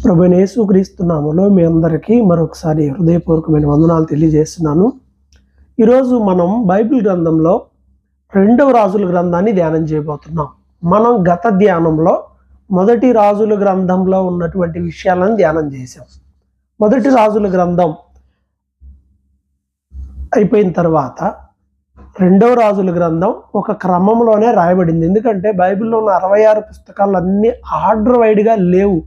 ప్రభువైన యేసుక్రీస్తు నామములో మీ అందరికీ మరొకసారి హృదయపూర్వకమైన వందనాలు తెలియజేస్తున్నాను. ఈరోజు మనం బైబిల్ గ్రంథంలో 2వ రాజుల గ్రంథాన్ని ధ్యానం చేయబోతున్నాం. మనం గత ధ్యానంలో మొదటి రాజుల గ్రంథంలో ఉన్నటువంటి విషయాలను ధ్యానం చేసాం. మొదటి రాజుల గ్రంథం అయిపోయిన తర్వాత 2వ రాజుల గ్రంథం ఒక క్రమంలోనే రాయబడింది. ఎందుకంటే బైబిల్లో ఉన్న 66 పుస్తకాలు అన్నీ ఆర్డర్ వైడ్గా లేవు.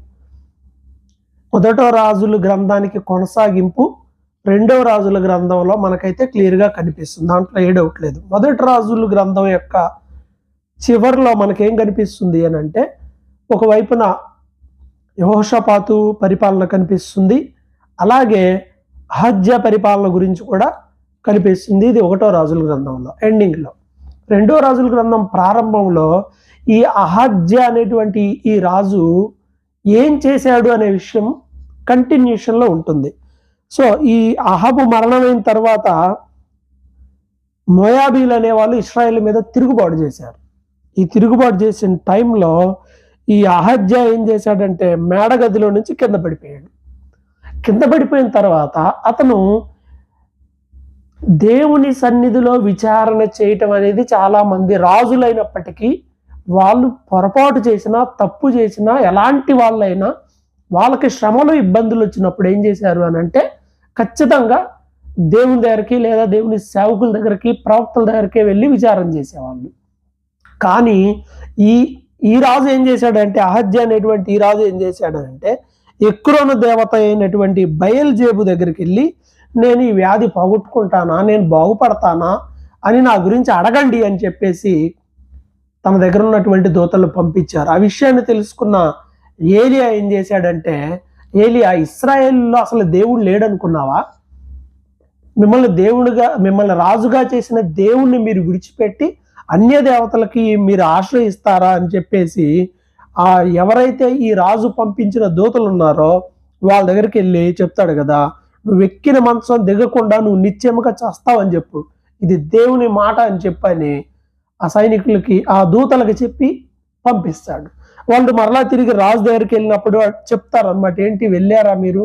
మొదటి రాజుల గ్రంథానికి కొనసాగింపు 2వ రాజుల గ్రంథంలో మనకైతే క్లియర్గా కనిపిస్తుంది. దాంట్లో ఏ డౌట్ లేదు. మొదటి రాజుల గ్రంథం యొక్క చివరిలో మనకేం కనిపిస్తుంది అని అంటే, ఒకవైపున యెహోషాపాతు పరిపాలన కనిపిస్తుంది, అలాగే అహజ్యా పరిపాలన గురించి కూడా కనిపిస్తుంది. ఇది 1వ రాజుల గ్రంథంలో ఎండింగ్లో. 2వ రాజుల గ్రంథం ప్రారంభంలో ఈ అహజ్యా అనేటువంటి ఈ రాజు ఏం చేశాడు అనే విషయం కంటిన్యూషన్లో ఉంటుంది. సో ఈ అహాబు మరణమైన తర్వాత మోయాబీలు అనే వాళ్ళు ఇశ్రాయేల్ మీద తిరుగుబాటు చేశారు. ఈ తిరుగుబాటు చేసిన టైంలో ఈ అహజ్యా ఏం చేశాడంటే మేడగదిలో నుంచి కింద పడిపోయాడు. కింద పడిపోయిన తర్వాత అతను దేవుని సన్నిధిలో విచారణ చేయటం అనేది, చాలా మంది రాజులైనప్పటికీ వాళ్ళు పొరపాటు చేసినా, తప్పు చేసినా, ఎలాంటి వాళ్ళైనా వాళ్ళకి శ్రమలు ఇబ్బందులు వచ్చినప్పుడు ఏం చేశారు అని అంటే, ఖచ్చితంగా దేవుని దగ్గరికి లేదా దేవుని సేవకుల దగ్గరికి, ప్రవక్తల దగ్గరికి వెళ్ళి విచారణ చేసేవాళ్ళు. కానీ ఈ రాజు ఏం చేశాడంటే, అహజ్యా అనేటువంటి ఈ రాజు ఏం చేశాడంటే, ఎక్రోను దేవత అయినటువంటి బయల్జేబు దగ్గరికి వెళ్ళి, నేను ఈ వ్యాధి పోగొట్టుకుంటానా, నేను బాగుపడతానా అని నా గురించి అడగండి అని చెప్పేసి తన దగ్గర ఉన్నటువంటి దూతలను పంపించారు. ఆ విషయాన్ని తెలుసుకున్న ఏలియా ఏం చేశాడంటే, ఏలియా, ఇశ్రాయేల్లో అసలు దేవుడు లేడనుకున్నావా? మిమ్మల్ని రాజుగా చేసిన దేవుణ్ణి మీరు విడిచిపెట్టి అన్య దేవతలకి మీరు ఆశ్రయిస్తారా అని చెప్పేసి ఎవరైతే ఈ రాజు పంపించిన దూతలు ఉన్నారో వాళ్ళ దగ్గరికి వెళ్ళి చెప్తాడు కదా, నువ్వు ఎక్కిన మంచం దిగకుండా నువ్వు నిత్యముగా చేస్తావని చెప్పు, ఇది దేవుని మాట అని చెప్పని ఆ సైనికులకి, ఆ దూతలకి చెప్పి పంపిస్తాడు. వాళ్ళు మరలా తిరిగి రాజు దగ్గరికి వెళ్ళినప్పుడు చెప్తారు అన్నమాట, ఏంటి వెళ్ళారా మీరు?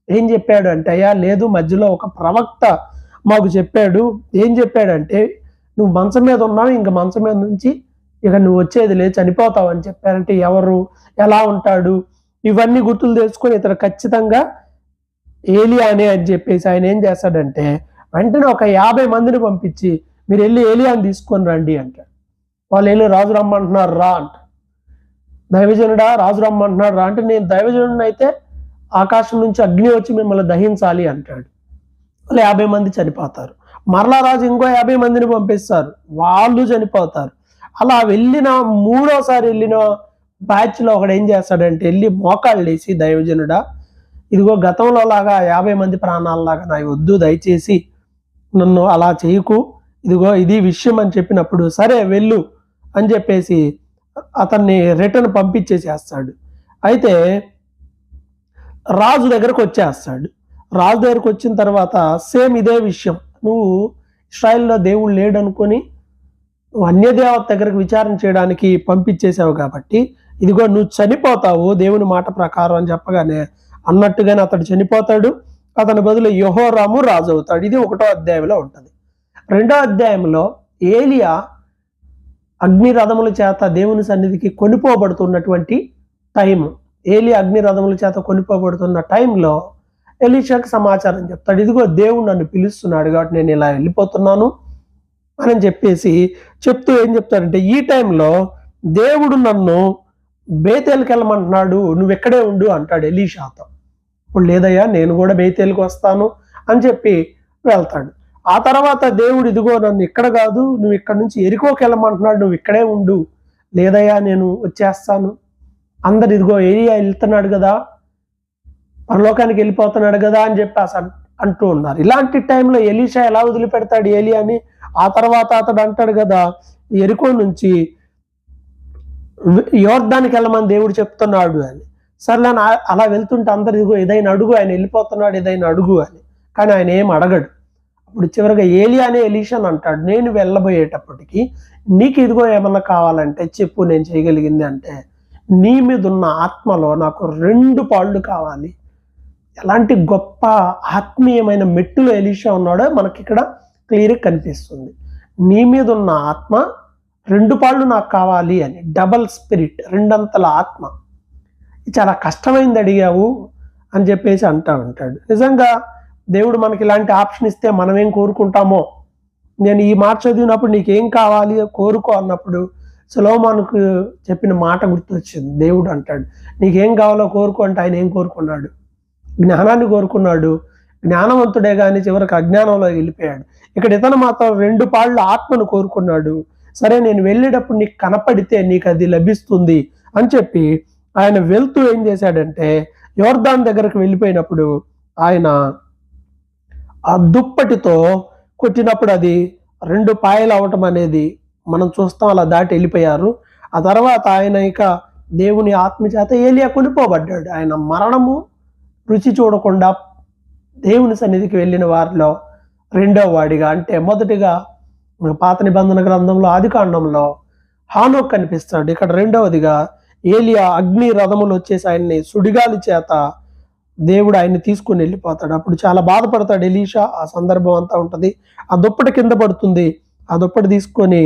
ఏం చెప్పాడు అంటే, అయ్యా లేదు, మధ్యలో ఒక ప్రవక్త మాకు చెప్పాడు. ఏం చెప్పాడంటే, నువ్వు మంచం మీద ఉన్నావు, ఇంక మంచం మీద నుంచి ఇక నువ్వు వచ్చేది లేదు, చనిపోతావు అని చెప్పారంటే, ఎవరు, ఎలా ఉంటాడు, ఇవన్నీ గుర్తులు తెలుసుకొని ఇతను ఖచ్చితంగా ఏలియానే అని చెప్పేసి ఆయన ఏం చేస్తాడంటే, వెంటనే ఒక 50 మందిని పంపించి మీరు వెళ్ళి ఏలియాని తీసుకొని రండి అంటాడు. వాళ్ళు వెళ్ళి రాజు రమ్మంటున్నారు రా అంట. దైవజనుడా రాజు రమ్మంటున్నాడు రా అంటే, నేను దైవజనుడిని అయితే ఆకాశం నుంచి అగ్ని వచ్చి మిమ్మల్ని దహించాలి అంటాడు. వాళ్ళు 50 మంది చనిపోతారు. మరలా రాజు ఇంకో 50 మందిని పంపిస్తారు, వాళ్ళు చనిపోతారు. అలా వెళ్ళిన 3వసారి వెళ్ళిన బ్యాచ్లో ఒకడు ఏం చేస్తాడంటే, వెళ్ళి మోకాళ్ళు వేసి, దైవజనుడా ఇదిగో గతంలో లాగా 50 మంది ప్రాణాలలాగా నాకు వద్దు, దయచేసి నన్ను అలా చేయకు, ఇదిగో ఇది విషయం అని చెప్పినప్పుడు, సరే వెళ్ళు అని చెప్పేసి అతన్ని రిటర్న్ పంపించేసేస్తాడు. అయితే రాజు దగ్గరకు వచ్చేస్తాడు. రాజు దగ్గరకు వచ్చిన తర్వాత సేమ్ ఇదే విషయం, నువ్వు ఇశ్రాయేల్లో దేవుడు లేడు అనుకొని అన్య దేవత దగ్గరకు విచారణ చేయడానికి పంపించేసావు కాబట్టి ఇదిగో నువ్వు చనిపోతావు దేవుని మాట ప్రకారం అని చెప్పగానే అన్నట్టుగానే అతడు చనిపోతాడు. అతని బదులు యెహోరాము రాజు అవుతాడు. ఇది 1వ అధ్యాయంలో ఉంటుంది. 2వ అధ్యాయంలో ఏలియా అగ్ని రథముల చేత దేవుని సన్నిధికి కొనిపోబడుతున్నటువంటి టైం, ఏలియా అగ్ని రథముల చేత కొనిపోబడుతున్న టైంలో ఎలీషాకి సమాచారం చెప్తాడు, ఇదిగో దేవుడు నన్ను పిలుస్తున్నాడు కాబట్టి నేను ఇలా వెళ్ళిపోతున్నాను అని చెప్పేసి చెప్తూ ఏం చెప్తాడంటే, ఈ టైంలో దేవుడు నన్ను బేతేలుకి వెళ్ళమంటున్నాడు, నువ్వు ఎక్కడే ఉండు అంటాడు ఎలీషాతో. ఇప్పుడు లేదయ్యా నేను కూడా బేతేలుకి వస్తాను అని చెప్పి వెళ్తాడు. ఆ తర్వాత దేవుడు, ఇదిగో నన్ను ఇక్కడ కాదు, నువ్వు ఇక్కడ నుంచి ఎరికోకి వెళ్ళమంటున్నాడు, నువ్వు ఇక్కడే ఉండు, లేదయ్యా నేను వచ్చేస్తాను, అందరు ఇదిగో ఏలియా వెళ్తున్నాడు కదా, పరలోకానికి వెళ్ళిపోతున్నాడు కదా అని చెప్పి అంటూ ఉన్నారు. ఇలాంటి టైంలో ఎలీషా ఎలా వదిలిపెడతాడు ఏలియాని? ఆ తర్వాత అతడు అంటాడు కదా, ఎరికో నుంచి యోర్దానికి వెళ్ళమని దేవుడు చెప్తున్నాడు అని. సర్లే అలా వెళ్తుంటే అందరు ఇదిగో ఏదైనా అడుగు, ఆయన వెళ్ళిపోతున్నాడు, ఏదైనా అడుగు అని. కానీ ఆయన ఏం అడగడు. అప్పుడు చివరిగా ఏలియానే ఎలీషాని అంటాడు, నేను వెళ్ళబోయేటప్పటికి నీకు ఇదిగో ఏమన్నా కావాలంటే చెప్పు, నేను చేయగలిగింది అంటే, నీ మీద ఉన్న ఆత్మలో నాకు 2 పాళ్ళు కావాలి. ఎలాంటి గొప్ప ఆత్మీయమైన మెట్టులో ఎలీషా ఉన్నాడో మనకి ఇక్కడ క్లియర్గా కనిపిస్తుంది. నీ మీద ఉన్న ఆత్మ 2 పాళ్ళు నాకు కావాలి అని, డబల్ స్పిరిట్, 2 అంతల ఆత్మ. చాలా కష్టమైంది అడిగావు అని చెప్పేసి అంటా ఉంటాడు. నిజంగా దేవుడు మనకి ఇలాంటి ఆప్షన్ ఇస్తే మనం ఏం కోరుకుంటామో. నేను ఈ మాట చదివినప్పుడు నీకేం కావాలి కోరుకో అన్నప్పుడు సొలొమోనుకు చెప్పిన మాట గుర్తొచ్చింది. దేవుడు అంటాడు నీకేం కావాలో కోరుకో అంటే ఆయన ఏం కోరుకున్నాడు? జ్ఞానాన్ని కోరుకున్నాడు. జ్ఞానవంతుడే కానీ చివరికి అజ్ఞానంలో వెళ్ళిపోయాడు. ఇక్కడ ఇతను మాత్రం 2 పాళ్ళ ఆత్మను కోరుకున్నాడు. సరే నేను వెళ్ళేటప్పుడు నీకు కనపడితే నీకు అది లభిస్తుంది అని చెప్పి ఆయన వెళ్తూ ఏం చేశాడంటే యోర్దాను దగ్గరకు వెళ్ళిపోయినప్పుడు ఆయన ఆ దుప్పటితో కొట్టినప్పుడు అది 2 పాయలు అవటం అనేది మనం చూస్తాం. అలా దాటి వెళ్ళిపోయారు. ఆ తర్వాత ఆయన ఇక దేవుని ఆత్మ చేత ఏలియా కొనిపోబడ్డాడు. ఆయన మరణము రుచి చూడకుండా దేవుని సన్నిధికి వెళ్ళిన వారిలో 2వ వాడిగా, అంటే మొదటిగా పాత నిబంధన గ్రంథంలో ఆదికాండంలో హానోక్ కనిపిస్తాడు. ఇక్కడ 2వదిగా ఏలియా అగ్ని రథములు వచ్చేసి ఆయన్ని సుడిగాలి చేత దేవుడు ఆయన్ని తీసుకుని వెళ్ళిపోతాడు. అప్పుడు చాలా బాధపడతాడు ఎలీషా. ఆ సందర్భం అంతా ఉంటుంది. ఆ దుప్పటి కింద పడుతుంది. ఆ దుప్పటి తీసుకొని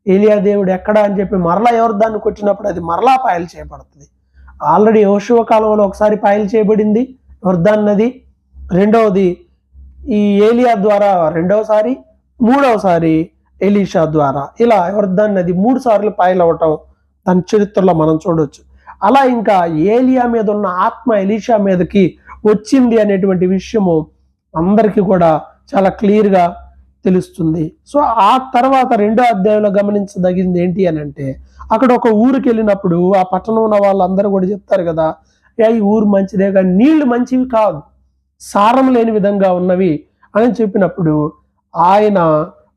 ఏలియా దేవుడు ఎక్కడ అని చెప్పి మరలా యోర్దాను కొట్టినప్పుడు అది మరలా పాయలు చేయబడుతుంది. ఆల్రెడీ యెహోషువ కాలంలో ఒకసారి పాయలు చేయబడింది యోర్దాను నది. 2వది ఈ ఏలియా ద్వారా 2వసారి, 3వసారి ఎలీషా ద్వారా. ఇలా యోర్దాను నది 3 సార్లు పాయలు అవటం దాని చరిత్రలో మనం చూడవచ్చు. అలా ఇంకా ఏలియా మీద ఉన్న ఆత్మ ఎలీషా మీదకి వచ్చింది అనేటువంటి విషయము అందరికీ కూడా చాలా క్లియర్గా తెలుస్తుంది. సో ఆ తర్వాత 2వ అధ్యాయంలో గమనించదగింది ఏంటి అని అంటే అక్కడ ఒక ఊరికి వెళ్ళినప్పుడు ఆ పట్టణం ఉన్న వాళ్ళందరూ కూడా చెప్తారు కదా, ఈ ఊరు మంచిదే కానీ నీళ్లు మంచివి కాదు, సారం లేని విధంగా ఉన్నవి అని చెప్పినప్పుడు ఆయన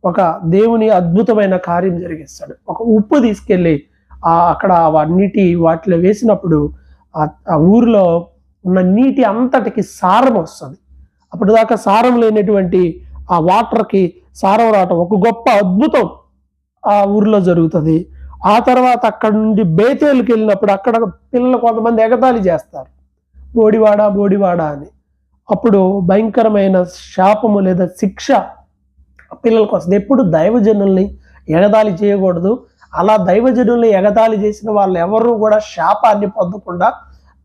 ఒక దేవుని అద్భుతమైన కార్యం జరిగిస్తాడు. ఒక ఉప్పు తీసుకెళ్ళి అక్కడ వాటిలో వేసినప్పుడు ఆ ఊరిలో ఉన్న నీటి అంతటికి సారం వస్తుంది. అప్పుడు దాకా సారం లేనటువంటి ఆ వాటర్కి సారం రావటం ఒక గొప్ప అద్భుతం ఆ ఊరిలో జరుగుతుంది. ఆ తర్వాత అక్కడ నుండి బేతేలుకి వెళ్ళినప్పుడు అక్కడ పిల్లలు కొంతమంది ఎగతాళి చేస్తారు, బోడివాడ బోడివాడ అని. అప్పుడు భయంకరమైన శాపము లేదా శిక్ష పిల్లలకు వస్తుంది. ఎప్పుడు దైవజనుల్ని ఎగతాళి చేయకూడదు. అలా దైవజనుల్ని ఎగతాళి చేసిన వాళ్ళు ఎవరు కూడా శాపాన్ని పొందకుండా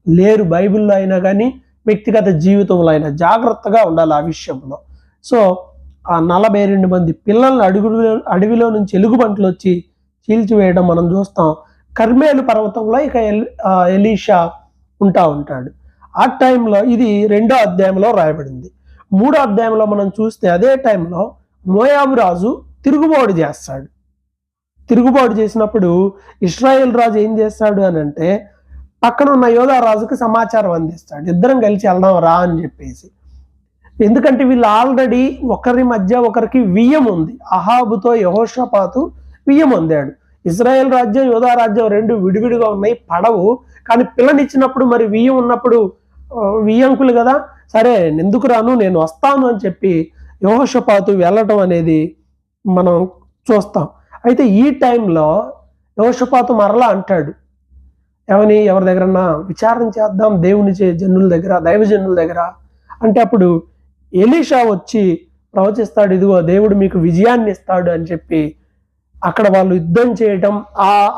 లేరు. బైబిల్లో అయినా కానీ వ్యక్తిగత జీవితంలో అయినా జాగ్రత్తగా ఉండాలి ఆ విషయంలో. సో ఆ 42 మంది పిల్లల్ని అడవిలో నుంచి ఎలుగుబంట్లు వచ్చి చీల్చివేయడం మనం చూస్తాం. కర్మేలు పర్వతంలో ఇక ఎలీషా ఉంటాడు. ఆ టైంలో ఇది 2వ అధ్యాయంలో రాయబడింది. 3వ అధ్యాయంలో మనం చూస్తే అదే టైంలో మోయాబు రాజు తిరుగుబాటు చేస్తాడు. తిరుగుబాటు చేసినప్పుడు ఇశ్రాయేల్ రాజు ఏం చేస్తాడు అని అంటే పక్కన ఉన్న యోధా రాజుకు సమాచారం అందిస్తాడు, ఇద్దరం కలిసి వెళ్దాం రా అని చెప్పేసి. ఎందుకంటే వీళ్ళు ఆల్రెడీ ఒకరి మధ్య ఒకరికి వియ్యం ఉంది. అహాబుతో యెహోషాపాతు వియ్యం పొందాడు. ఇజ్రాయెల్ రాజ్యం యోధా రాజ్యం 2 విడివిడిగా ఉన్నాయి, పడవు. కానీ పిల్లనిచ్చినప్పుడు మరి వియ్యం ఉన్నప్పుడు వియ్యంకులు కదా, సరే ఎందుకు రాను నేను వస్తాను అని చెప్పి యెహోషాపాతు వెళ్ళటం అనేది మనం చూస్తాం. అయితే ఈ టైంలో యెహోషాపాతు మరలా అంటాడు, ఎవరి దగ్గరన్నా విచారణ చేద్దాం దేవుని జనుల దగ్గర, దైవజనుల దగ్గర అంటే అప్పుడు ఎలీషా వచ్చి ప్రవచిస్తాడు, ఇదిగో దేవుడు మీకు విజయాన్ని ఇస్తాడు అని చెప్పి. అక్కడ వాళ్ళు యుద్ధం చేయటం,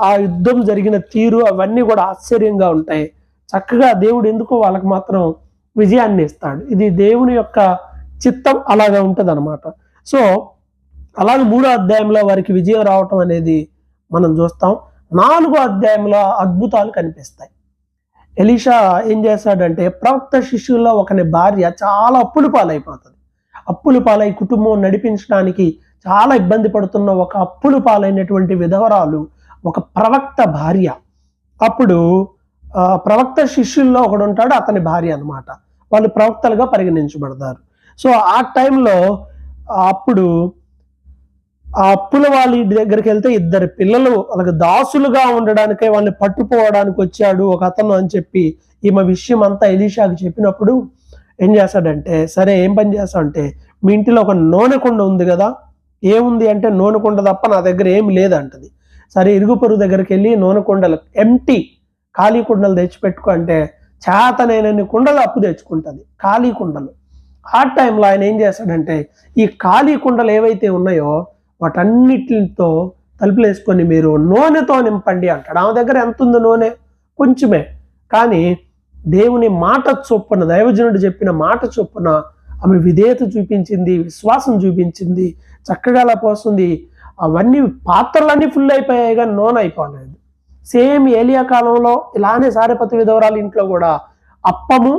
ఆ యుద్ధం జరిగిన తీరు అవన్నీ కూడా ఆశ్చర్యంగా ఉంటాయి. చక్కగా దేవుడు ఎందుకో వాళ్ళకి మాత్రం విజయాన్ని ఇస్తాడు. ఇది దేవుని యొక్క చిత్తం అలాగా ఉంటుంది అనమాట. సో అలాగే 3వ అధ్యాయంలో వారికి విజయం రావటం అనేది మనం చూస్తాం. 4వ అధ్యాయంలో అద్భుతాలు కనిపిస్తాయి. ఎలీషా ఏం చేస్తాడంటే ప్రవక్త శిష్యుల్లో ఒకని భార్య చాలా అప్పుల పాలైపోతుంది. అప్పుల పాలై కుటుంబం నడిపించడానికి చాలా ఇబ్బంది పడుతున్న ఒక అప్పుల పాలైనటువంటి విధవరాలు ఒక ప్రవక్త భార్య. అప్పుడు ప్రవక్త శిష్యుల్లో ఒకడు ఉంటాడు, అతని భార్య అన్నమాట. వాళ్ళు ప్రవక్తలుగా పరిగణించబడతారు. సో ఆ టైంలో అప్పుడు ఆ అప్పుల వాళ్ళ ఇంటి దగ్గరికి వెళ్తే 2 పిల్లలు వాళ్ళకి దాసులుగా ఉండడానికే వాళ్ళని పట్టుకోవడానికి వచ్చాడు ఒక అతను అని చెప్పి ఈమె విషయం అంతా ఎలీషాకి చెప్పినప్పుడు ఏం చేస్తాడంటే, సరే ఏం పని చేస్తాడంటే, మీ ఇంటిలో ఒక నూనె కుండ ఉంది కదా, ఏముంది అంటే నూనె కుండ తప్ప నా దగ్గర ఏమి లేదంటది. సరే ఇరుగు పొరుగు దగ్గరికి వెళ్ళి నూనె కుండలు ఎంటీ ఖాళీ కుండలు తెచ్చిపెట్టుకో అంటే చేతనైనన్ని కుండలు అప్పు తెచ్చుకుంటుంది, ఖాళీ కుండలు. ఆ టైంలో ఆయన ఏం చేస్తాడంటే ఈ ఖాళీ కుండలు ఏవైతే ఉన్నాయో వాటన్నిటితో తలుపులు వేసుకొని మీరు నూనెతో నింపండి అంటాడు. ఆమె దగ్గర ఎంత ఉంది నూనె? కొంచెమే. కానీ దేవుని మాట చొప్పున, దైవజనుడు చెప్పిన మాట చొప్పున ఆమె విధేయత చూపించింది, విశ్వాసం చూపించింది, చక్కగా అలా పోస్తుంది. అవన్నీ పాత్రలన్నీ ఫుల్ అయిపోయాయి కానీ నూనె అయిపోలేదు. సేమ్ ఏలియా కాలంలో ఇలానే సారెపతి విధవరాలు ఇంట్లో కూడా అప్పము,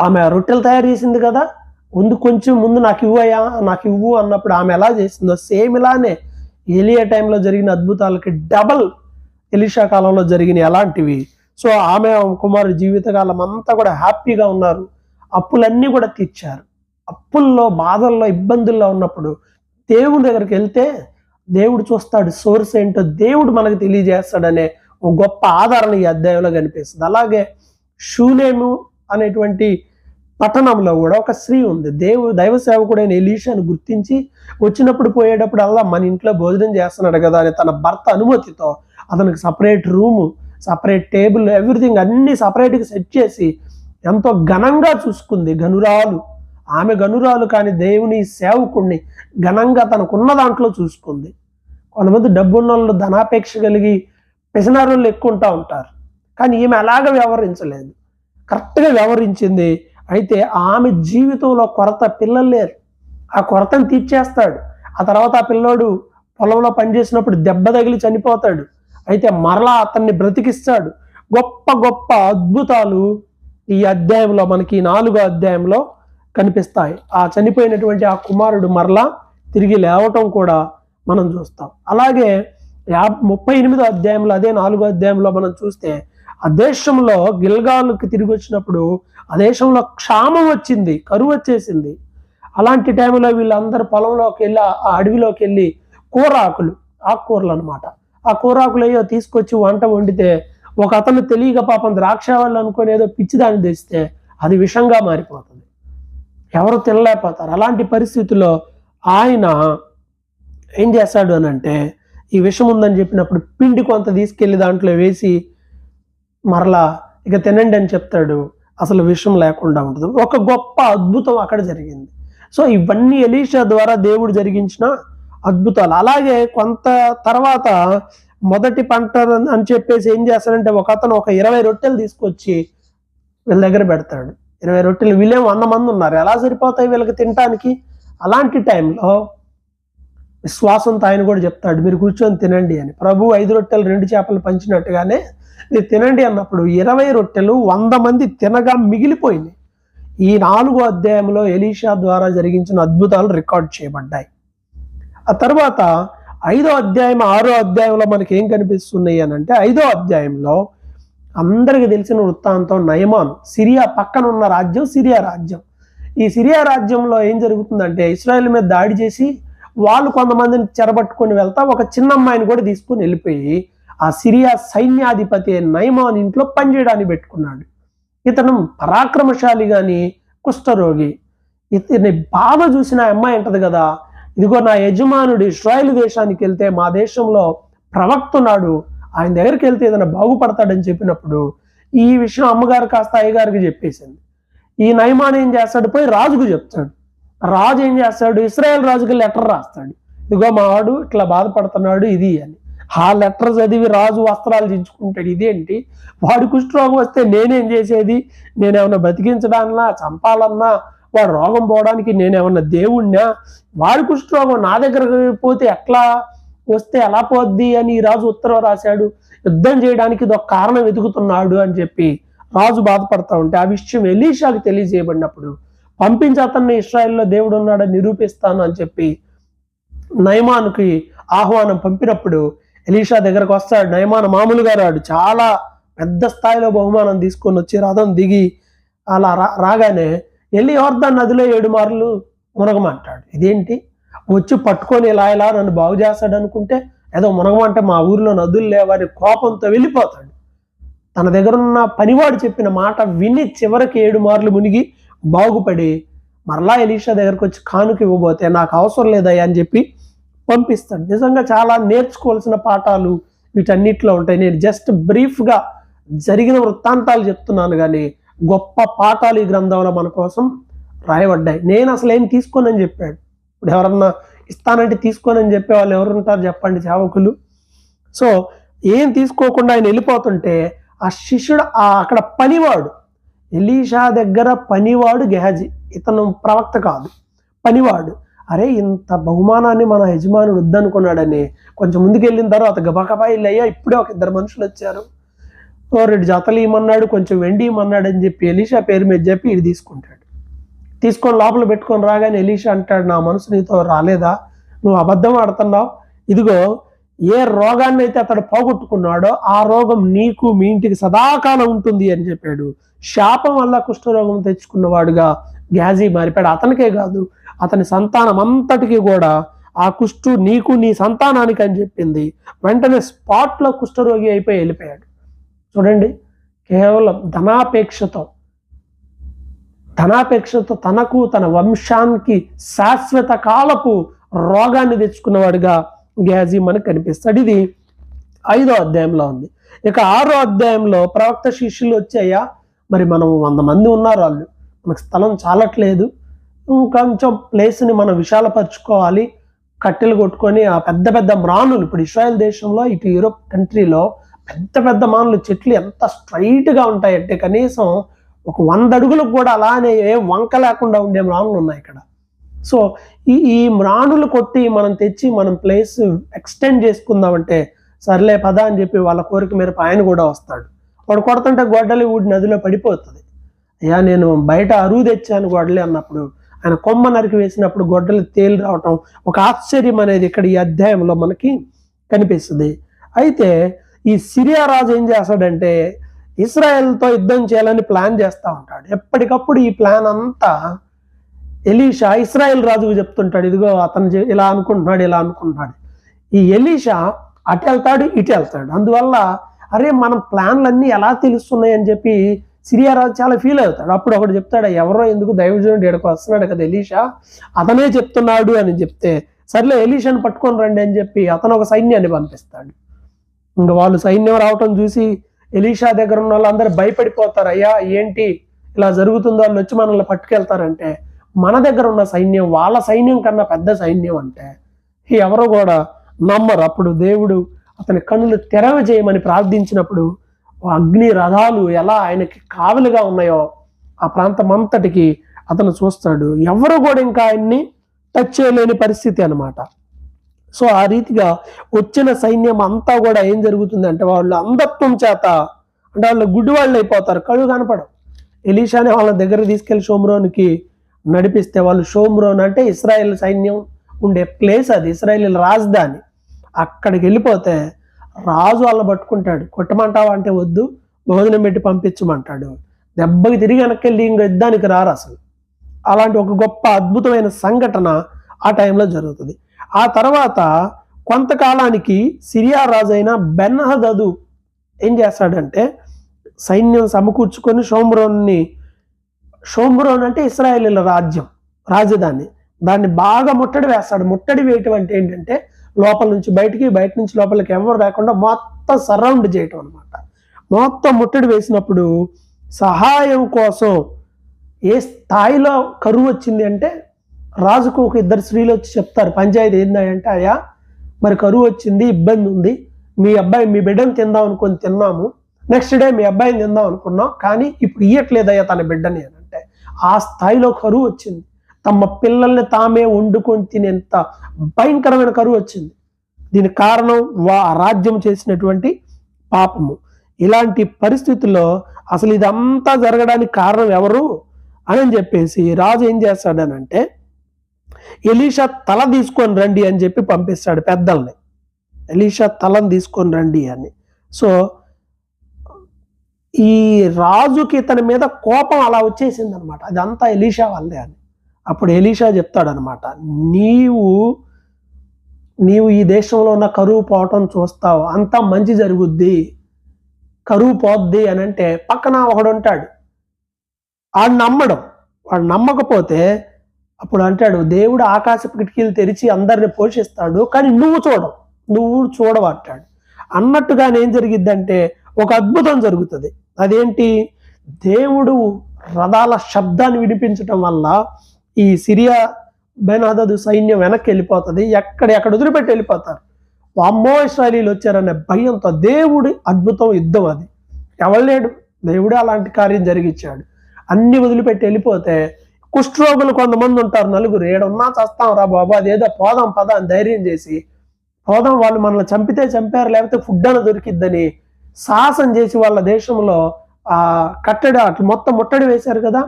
ఆమె రొట్టెలు తయారు చేసింది కదా, కొంచెం ముందు నాకు ఇవ్వయా, నాకు ఇవ్వు అన్నప్పుడు ఆమె ఎలా చేసిందో సేమ్ ఇలానే ఏలియా టైంలో జరిగిన అద్భుతాలకి డబల్ ఎలీషా కాలంలో జరిగిన అలాంటివి. సో ఆమె కుమారుడు జీవితకాలం అంతా కూడా హ్యాపీగా ఉన్నారు, అప్పులన్నీ కూడా తీర్చారు. అప్పుల్లో, బాధల్లో, ఇబ్బందుల్లో ఉన్నప్పుడు దేవుడి దగ్గరికి వెళ్తే దేవుడు చూస్తాడు, సోర్స్ ఏంటో దేవుడు మనకు తెలియజేస్తాడనే ఒక గొప్ప ఆధారణ ఈ అధ్యాయంలో కనిపిస్తుంది. అలాగే షూనేము అనేటువంటి పట్టణంలో కూడా ఒక స్త్రీ ఉంది. దైవ సేవకుడైన ఎలీషాను గుర్తించి వచ్చినప్పుడు పోయేటప్పుడు అలా మన ఇంట్లో భోజనం చేస్తున్నాడు కదా అని తన భర్త అనుమతితో అతనికి separate room, separate table, everything అన్ని సపరేట్గా సెట్ చేసి ఎంతో ఘనంగా చూసుకుంది. గనురాలు, ఆమె గనురాలు కానీ దేవుని సేవకుడిని ఘనంగా తనకున్న దాంట్లో చూసుకుంది. కొంతమంది డబ్బున్న వాళ్ళు ధనాపేక్ష కలిగి పిసనారులు ఎక్కువ ఉంటారు, కానీ ఈమె అలాగ వ్యవహరించలేదు, కరెక్ట్గా వ్యవహరించింది. అయితే ఆమె జీవితంలో కొరత, పిల్లలు లేరు, ఆ కొరతను తీర్చేస్తాడు. ఆ తర్వాత ఆ పిల్లోడు పొలంలో పనిచేసినప్పుడు దెబ్బ తగిలి చనిపోతాడు, అయితే మరలా అతన్ని బ్రతికిస్తాడు. గొప్ప గొప్ప అద్భుతాలు ఈ అధ్యాయంలో మనకి 4వ అధ్యాయంలో కనిపిస్తాయి. ఆ చనిపోయినటువంటి ఆ కుమారుడు మరలా తిరిగి లేవటం కూడా మనం చూస్తాం. అలాగే 38వ అధ్యాయంలో, అదే 4వ అధ్యాయంలో మనం చూస్తే ఆ దేశంలో గిల్గాలుకి తిరిగి వచ్చినప్పుడు ఆ దేశంలో క్షామం వచ్చింది, కరువు వచ్చేసింది. అలాంటి టైంలో వీళ్ళందరూ పొలంలోకి వెళ్ళి, ఆ అడవిలోకి వెళ్ళి ఆకుకూరలు అనమాట, ఆ కూరాకులు అయ్యో తీసుకొచ్చి వంట వండితే ఒక అతను తెలియక పాపం ద్రాక్ష వాళ్ళు అనుకొని ఏదో పిచ్చిదాన్ని తెస్తే అది విషంగా మారిపోతుంది, ఎవరు తినలేకపోతారు. అలాంటి పరిస్థితుల్లో ఆయన ఏం చేస్తాడు అని అంటే ఈ విషం ఉందని చెప్పినప్పుడు పిండి కొంత తీసుకెళ్లి దాంట్లో వేసి మరలా ఇక తినండి అని చెప్తాడు. అసలు విషం లేకుండా ఉంటుంది. ఒక గొప్ప అద్భుతం అక్కడ జరిగింది. సో ఇవన్నీ ఎలీషా ద్వారా దేవుడు జరిగించిన అద్భుతాలు. అలాగే కొంత తర్వాత మొదటి పంట అని చెప్పేసి ఏం చేస్తాడంటే ఒక అతను ఒక 20 రొట్టెలు తీసుకొచ్చి వీళ్ళ దగ్గర పెడతాడు. 20 రొట్టెలు, వీళ్ళేమో 100 మంది ఉన్నారు, ఎలా సరిపోతాయి వీళ్ళకి తినటానికి? అలాంటి టైంలో విశ్వాసంతో ఆయన కూడా చెప్తాడు, మీరు కూర్చొని తినండి అని. ప్రభు 5 రొట్టెలు 2 చేపలు పంచినట్టుగానే మీరు తినండి అన్నప్పుడు 20 రొట్టెలు 100 మంది తినగా మిగిలిపోయింది. ఈ 4వ అధ్యాయంలో ఎలీషా ద్వారా జరిగించిన అద్భుతాలు రికార్డ్ చేయబడ్డాయి. ఆ తర్వాత 5వ అధ్యాయం 6వ అధ్యాయంలో మనకి ఏం కనిపిస్తున్నాయి అని అంటే 5వ అధ్యాయంలో అందరికి తెలిసిన వృత్తాంతం నయమాను, సిరియా పక్కన ఉన్న రాజ్యం సిరియా రాజ్యం. ఈ సిరియా రాజ్యంలో ఏం జరుగుతుందంటే ఇశ్రాయేల్ మీద దాడి చేసి వాళ్ళు కొంతమందిని చెరబట్టుకొని వెళ్తా ఒక చిన్న అమ్మాయిని కూడా తీసుకొని వెళ్ళిపోయి ఆ సిరియా సైన్యాధిపతి నయమాన్ ఇంట్లో పనిచేయడానికి పెట్టుకున్నాడు. ఇతను పరాక్రమశాలి కానీ కుష్ఠరోగి. ఇతని బాధ చూసిన అమ్మాయి అంటది కదా, ఇదిగో నా యజమానుడు ఇశ్రాయేలు దేశానికి వెళ్తే మా దేశంలో ప్రవక్త ఉన్నాడు, ఆయన దగ్గరికి వెళ్తే ఏదైనా బాగుపడతాడని చెప్పినప్పుడు ఈ విషయం అమ్మగారు కాస్త అయ్యగారికి చెప్పేసింది. ఈ నయమాన్ ఏం చేస్తాడు, పోయి రాజుకు చెప్తాడు. రాజు ఏం చేస్తాడు, ఇశ్రాయేల్ రాజుకి లెటర్ రాస్తాడు, ఇదిగో మా వాడు ఇట్లా బాధపడుతున్నాడు ఇది అని. ఆ లెటర్ చదివి రాజు వస్త్రాలు దించుకుంటాడు. ఇదేంటి, వాడి కుష్ఠరోగం వస్తే నేనేం చేసేది, నేనేమన్నా బతికించడాన్నా, చంపాలన్నా, వాడు రోగం పోవడానికి నేనేమన్నా దేవుణ్ణా, వాడి కుష్ఠరోగం నా దగ్గరకు పోతే ఎట్లా వస్తే ఎలా పోద్ది అని ఈ రాజు ఉత్తరం రాశాడు. యుద్ధం చేయడానికి ఇది ఒక కారణం వెతుకుతున్నాడు అని చెప్పి రాజు బాధపడతా ఉంటే ఆ విషయం ఎలీషాకు తెలియజేయబడినప్పుడు పంపించి అతన్ని ఇశ్రాయేల్లో దేవుడు ఉన్నాడని నిరూపిస్తాను అని చెప్పి నయమానుకి ఆహ్వానం పంపినప్పుడు ఎలీషా దగ్గరకు వస్తాడు. నయమాను మామూలుగా రాడు, చాలా పెద్ద స్థాయిలో బహుమానం తీసుకొని వచ్చి రథం దిగి అలా రాగానే వెళ్ళి యోర్దాను నదిలో 7 మార్లు మునగమంటాడు. ఇదేంటి, వచ్చి పట్టుకొని ఇలా నన్ను బాగు చేస్తాడు అనుకుంటే ఏదో మునగమంటే మా ఊరిలో నదులు లేవని కోపంతో వెళ్ళిపోతాడు. తన దగ్గర ఉన్న పనివాడు చెప్పిన మాట విని చివరికి 7 మార్లు మునిగి బాగుపడి మరలా ఎలీషా దగ్గరకు వచ్చి కానుక ఇవ్వబోతే నాకు అవసరం లేదయ్యా అని చెప్పి పంపిస్తాడు. నిజంగా చాలా నేర్చుకోవాల్సిన పాఠాలు వీటన్నిటిలో ఉంటాయి. నేను జస్ట్ బ్రీఫ్గా జరిగిన వృత్తాంతాలు చెప్తున్నాను, కానీ గొప్ప పాఠాలు ఈ గ్రంథంలో మన కోసం రాయబడ్డాయి. నేను అసలు ఏం తీసుకోనని చెప్పాడు. ఇప్పుడు ఎవరన్నా ఇస్తానంటే తీసుకోనని చెప్పే వాళ్ళు ఎవరు ఉంటారు చెప్పండి, సేవకులు. సో ఏం తీసుకోకుండా ఆయన వెళ్ళిపోతుంటే ఆ శిష్యుడు అక్కడ పనివాడు, ఎలీషా దగ్గర పనివాడు గెహజీ, ఇతను ప్రవక్త కాదు, పనివాడు. అరే ఇంత బహుమానాన్ని మన యజమానుడు వద్దనుకున్నాడని కొంచెం ముందుకు వెళ్ళిన తర్వాత గబగబా అయ్యా ఇప్పుడే ఒక 2 మనుషులు వచ్చారు, 2 జతలు ఇమ్మన్నాడు, కొంచెం వెండి ఇమ్మన్నాడు అని చెప్పి ఎలీషా పేరు మీద చెప్పి ఇది తీసుకుంటాడు. తీసుకొని లోపల పెట్టుకొని రాగానే ఎలీషా అంటాడు, నా మనసు నీతో రాలేదా, నువ్వు అబద్ధం ఆడుతున్నావు, ఇదిగో ఏ రోగాన్ని అయితే అతడు పోగొట్టుకున్నాడో ఆ రోగం నీకు మీ ఇంటికి సదాకాలం ఉంటుంది అని చెప్పాడు. శాపం వల్ల కుష్ఠరోగం తెచ్చుకున్నవాడుగా గెహజీ మారిపాడు. అతనికే కాదు, అతని సంతానం అంతటికి కూడా ఆ కుష్ఠు నీకు నీ సంతానానికి అని చెప్పింది. వెంటనే స్పాట్లో కుష్ఠరోగి అయిపోయి వెళ్ళిపోయాడు. చూడండి, కేవలం ధనాపేక్షతో తనకు తన వంశానికి శాశ్వత కాలపు రోగాన్ని తెచ్చుకున్నవాడుగా గెహజీ మనకు కనిపిస్తాడు. ఇది 5వ అధ్యాయంలో ఉంది. ఇక 6వ అధ్యాయంలో ప్రవక్త శిష్యులు వచ్చాయా, మరి మనం 100 మంది ఉన్నారు, వాళ్ళు మనకు స్థలం చాలట్లేదు, ఇంకొంచెం ప్లేస్ని మనం విశాలపరచుకోవాలి, కట్టెలు కొట్టుకొని ఆ పెద్ద పెద్ద మ్రానులు, ఇప్పుడు ఇస్రాయెల్ దేశంలో ఇటు యూరోప్ కంట్రీలో పెద్ద పెద్ద మానులు చెట్లు ఎంత స్ట్రైట్గా ఉంటాయంటే కనీసం ఒక 100 అడుగులకు కూడా అలానే ఏ వంక లేకుండా ఉండే మ్రానులు ఉన్నాయి ఇక్కడ. సో ఈ మ్రానులు కొట్టి మనం తెచ్చి మనం ప్లేస్ ఎక్స్టెండ్ చేసుకుందామంటే సర్లే పద అని చెప్పి వాళ్ళ కోరిక మేరకు ఆయన కూడా వస్తాడు. వాడు కొడుతుంటే గొడ్డలి ఊడి నదిలో పడిపోతుంది. అయ్యా నేను బయట అరువు తెచ్చాను గొడ్డలి అన్నప్పుడు, ఆయన కొమ్మ నరికి వేసినప్పుడు గొడ్డలి తేలి రావటం ఒక ఆశ్చర్యం అనేది ఇక్కడ ఈ అధ్యాయంలో మనకి కనిపిస్తుంది. అయితే ఈ సిరియా రాజు ఏం చేస్తాడంటే ఇస్రాయెల్తో యుద్ధం చేయాలని ప్లాన్ చేస్తూ ఉంటాడు. ఎప్పటికప్పుడు ఈ ప్లాన్ అంతా ఎలీషా ఇస్రాయెల్ రాజుకు చెప్తుంటాడు, ఇదిగో అతను ఇలా అనుకుంటున్నాడు. ఈ ఎలీషా అటు వెళ్తాడు ఇటు వెళ్తాడు. అందువల్ల అరే మన ప్లాన్లన్నీ ఎలా తెలుస్తున్నాయి అని చెప్పి సిరియా రాజు చాలా ఫీల్ అవుతాడు. అప్పుడు ఒకటి చెప్తాడు, ఎవరో ఎందుకు దైవజనుడు ఎక్కడికి వస్తున్నాడు కదా ఎలీషా, అతనే చెప్తున్నాడు అని చెప్తే సర్లే ఎలీషాని పట్టుకొని రండి అని చెప్పి అతను ఒక సైన్యాన్ని పంపిస్తాడు. ఇంకా వాళ్ళు సైన్యం రావటం చూసి ఎలీషా దగ్గర ఉన్న వాళ్ళందరూ భయపడిపోతారు. అయ్యా ఏంటి ఇలా జరుగుతుందో, వాళ్ళు వచ్చి మనల్ని పట్టుకెళ్తారంటే మన దగ్గర ఉన్న సైన్యం వాళ్ళ సైన్యం కన్నా పెద్ద సైన్యం అంటే ఎవరు కూడా నమ్మరు. అప్పుడు దేవుడు అతని కన్నులు తెరవ చేయమని ప్రార్థించినప్పుడు అగ్ని రథాలు ఎలా ఆయనకి కావలిగా ఉన్నాయో ఆ ప్రాంతం అంతటికి అతను చూస్తాడు. ఎవరు కూడా ఇంకా ఆయన్ని టచ్ చేయలేని పరిస్థితి అనమాట. సో ఆ రీతిగా వచ్చిన సైన్యం అంతా కూడా ఏం జరుగుతుంది అంటే వాళ్ళు అంధత్వం చేత అంటే వాళ్ళు గుడ్డి వాళ్ళు అయిపోతారు, కళ్ళు కనపడం. ఎలీషాని వాళ్ళ దగ్గర తీసుకెళ్లి షోమ్రోన్కి నడిపిస్తే వాళ్ళు షోమ్రోన్ అంటే ఇస్రాయేల్ సైన్యం ఉండే ప్లేస్, అది ఇస్రాయేల్ రాజధాని. అక్కడికి వెళ్ళిపోతే రాజు వాళ్ళని పట్టుకుంటాడు. కొట్టమంటావా అంటే వద్దు, భోజనం పెట్టి పంపించమంటాడు. దెబ్బకి తిరిగి వెనక్కి ఇంక యుద్ధానికి రారు అసలు. అలాంటి ఒక గొప్ప అద్భుతమైన సంఘటన ఆ టైంలో జరుగుతుంది. ఆ తర్వాత కొంతకాలానికి సిరియా రాజు అయిన బెన్హదదు ఏం చేస్తాడంటే సైన్యం సమకూర్చుకొని షోమ్రోన్ అంటే ఇస్రాయేలీల రాజధాని, దాన్ని బాగా ముట్టడి వేస్తాడు. ముట్టడి వేయటం అంటే ఏంటంటే లోపల నుంచి బయటికి, బయట నుంచి లోపలికి ఎవరు రాకుండా మొత్తం సరౌండ్ చేయటం అనమాట. మొత్తం ముట్టడి వేసినప్పుడు సహాయం కోసం ఏ స్థాయిలో కరువు వచ్చింది అంటే రాజుకు ఒక 2 స్త్రీలు వచ్చి చెప్తారు పంచాయతీ ఏంటంటే, అయ్యా మరి కరువు వచ్చింది, ఇబ్బంది ఉంది, మీ బిడ్డను తిందాం అనుకొని తిన్నాము, నెక్స్ట్ డే మీ అబ్బాయిని తిందాం అనుకున్నాం, కానీ ఇప్పుడు ఇయ్యట్లేదయ్యా తన బిడ్డని అని అంటే ఆ స్థాయిలో కరువు వచ్చింది. తమ పిల్లల్ని తామే వండుకొని తినేంత భయంకరమైన కరువు వచ్చింది. దీనికి కారణం రాజ్యం చేసినటువంటి పాపము. ఇలాంటి పరిస్థితుల్లో అసలు ఇదంతా జరగడానికి కారణం ఎవరు అని చెప్పేసి రాజు ఏం చేస్తాడనంటే ఎలీషా తల తీసుకొని రండి అని చెప్పి పంపిస్తాడు పెద్దల్ని. ఎలీషా తలని తీసుకొని రండి అని. సో ఈ రాజుకి తన మీద కోపం అలా వచ్చేసింది అనమాట, అదంతా ఎలీషా వాళ్ళే అని. అప్పుడు ఎలీషా చెప్తాడనమాట, నీవు ఈ దేశంలో ఉన్న కరువు పోవటం చూస్తావు, అంతా మంచి జరుగుద్ది, కరువు పోద్ది అని అంటే పక్కన ఒకడు ఉంటాడు, వాడు నమ్మకపోతే అప్పుడు అంటాడు దేవుడు ఆకాశపు కిటికీలు తెరిచి అందరిని పోషిస్తాడు కానీ నువ్వు చూడవు అంటాడు. అన్నట్టుగానే ఏం జరిగిద్దంటే ఒక అద్భుతం జరుగుతుంది. అదేంటి? దేవుడు రథాల శబ్దాన్ని వినిపించటం వల్ల ఈ సిరియా బెన్హదదు సైన్యం వెనక్కి వెళ్ళిపోతుంది. ఎక్కడ వదిలిపెట్టి వెళ్ళిపోతారు. అమ్మో ఇశ్రాయేలీలు వచ్చారనే భయంతో దేవుడి అద్భుతం యుద్ధం అది. ఎవరు లేడు, దేవుడే అలాంటి కార్యం జరిగించాడు. అన్ని వదిలిపెట్టి వెళ్ళిపోతే కుష్ఠరోగులు కొంతమంది ఉంటారు, నలుగురు. ఏడున్నా చస్తాం రా బాబు, అదేదో పోదాం పద అని ధైర్యం చేసి పోదాం, వాళ్ళు మనల్ని చంపితే చంపారు, లేకపోతే ఫుడ్ అని దొరికిద్దని సాహసం చేసి వాళ్ళ దేశంలో ఆ కట్టడి అట్లు మొత్తం ముట్టడి వేశారు కదా.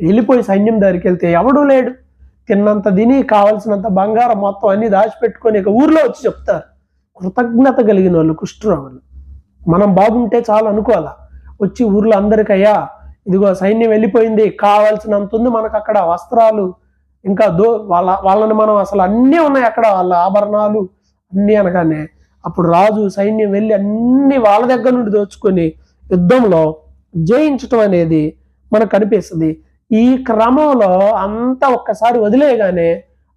వెళ్ళిపోయి సైన్యం దగ్గరికి వెళ్తే ఎవడూ లేడు. తిన్నంత తిని కావలసినంత బంగారం మొత్తం అన్ని దాచిపెట్టుకొని ఇక ఊర్లో వచ్చి చెప్తారు. కృతజ్ఞత కలిగిన వాళ్ళు కుష్ఠరోగులు. మనం బాగుంటే చాలు అనుకోవాలా. వచ్చి ఊర్లో అందరికయ్యా ఇదిగో సైన్యం వెళ్ళిపోయింది, కావాల్సినంత ఉంది మనకు అక్కడ, వస్త్రాలు ఇంకా వాళ్ళని మనం అసలు అన్నీ ఉన్నాయి అక్కడ, వాళ్ళ ఆభరణాలు అన్నీ అనగానే అప్పుడు రాజు సైన్యం వెళ్ళి అన్ని వాళ్ళ దగ్గర నుండి దోచుకొని యుద్ధంలో జయించటం అనేది మనకు కనిపిస్తుంది. ఈ క్రమంలో అంతా ఒక్కసారి వదిలేయగానే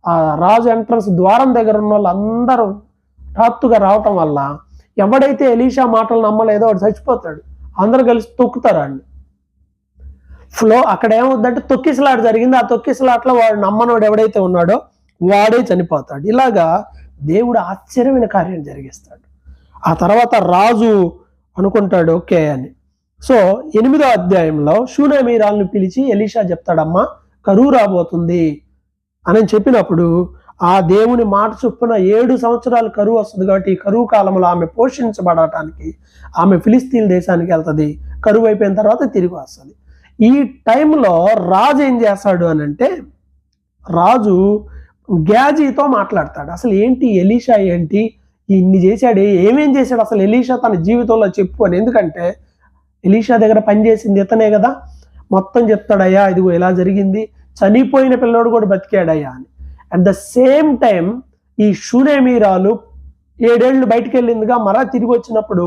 ఆ రాజు ఎంట్రన్స్ ద్వారం దగ్గర ఉన్న వాళ్ళందరూ హఠాత్తుగా రావటం వల్ల ఎవడైతే ఎలీషా మాటలు నమ్మలేదో వాడు చచ్చిపోతాడు. అందరూ కలిసి తొక్కుతారు అండి. అక్కడ ఏమవుద్దంటే తొక్కిసలాట జరిగింది. ఆ తొక్కిసలాటలో వాడు నమ్మనోడు ఎవడైతే ఉన్నాడో వాడే చనిపోతాడు. ఇలాగా దేవుడు ఆశ్చర్యమైన కార్యం జరిగిస్తాడు. ఆ తర్వాత రాజు అనుకుంటాడు ఓకే అని. సో 8వ అధ్యాయంలో షూనేమీరాలను పిలిచి ఎలీషా చెప్తాడమ్మా కరువు రాబోతుంది అని చెప్పినప్పుడు ఆ దేవుని మాట చొప్పున 7 సంవత్సరాలు కరువు వస్తుంది. కాబట్టి ఈ కరువు కాలంలో ఆమె పోషించబడటానికి ఆమె ఫిలిస్తీన్ దేశానికి వెళ్తుంది. కరువు అయిపోయిన తర్వాత తిరిగి వస్తుంది. ఈ టైంలో రాజు ఏం చేస్తాడు అని అంటే, రాజు గ్యాజీతో మాట్లాడతాడు. అసలు ఏంటి ఎలీషా, ఏంటి ఇన్ని చేశాడు, ఏమేం చేశాడు అసలు ఎలీషా తన జీవితంలో చెప్పు అని. ఎందుకంటే ఎలీషా దగ్గర పనిచేసింది ఇతనే కదా. మొత్తం చెప్తాడయ్యా ఇదిగో ఇలా జరిగింది, చనిపోయిన పిల్లోడు కూడా బతికాడయ్యా అని. అట్ ద సేమ్ టైం ఈ షూనేమీరాలు 7 ఏళ్ళు బయటికి వెళ్ళిందిగా, మరా తిరిగి వచ్చినప్పుడు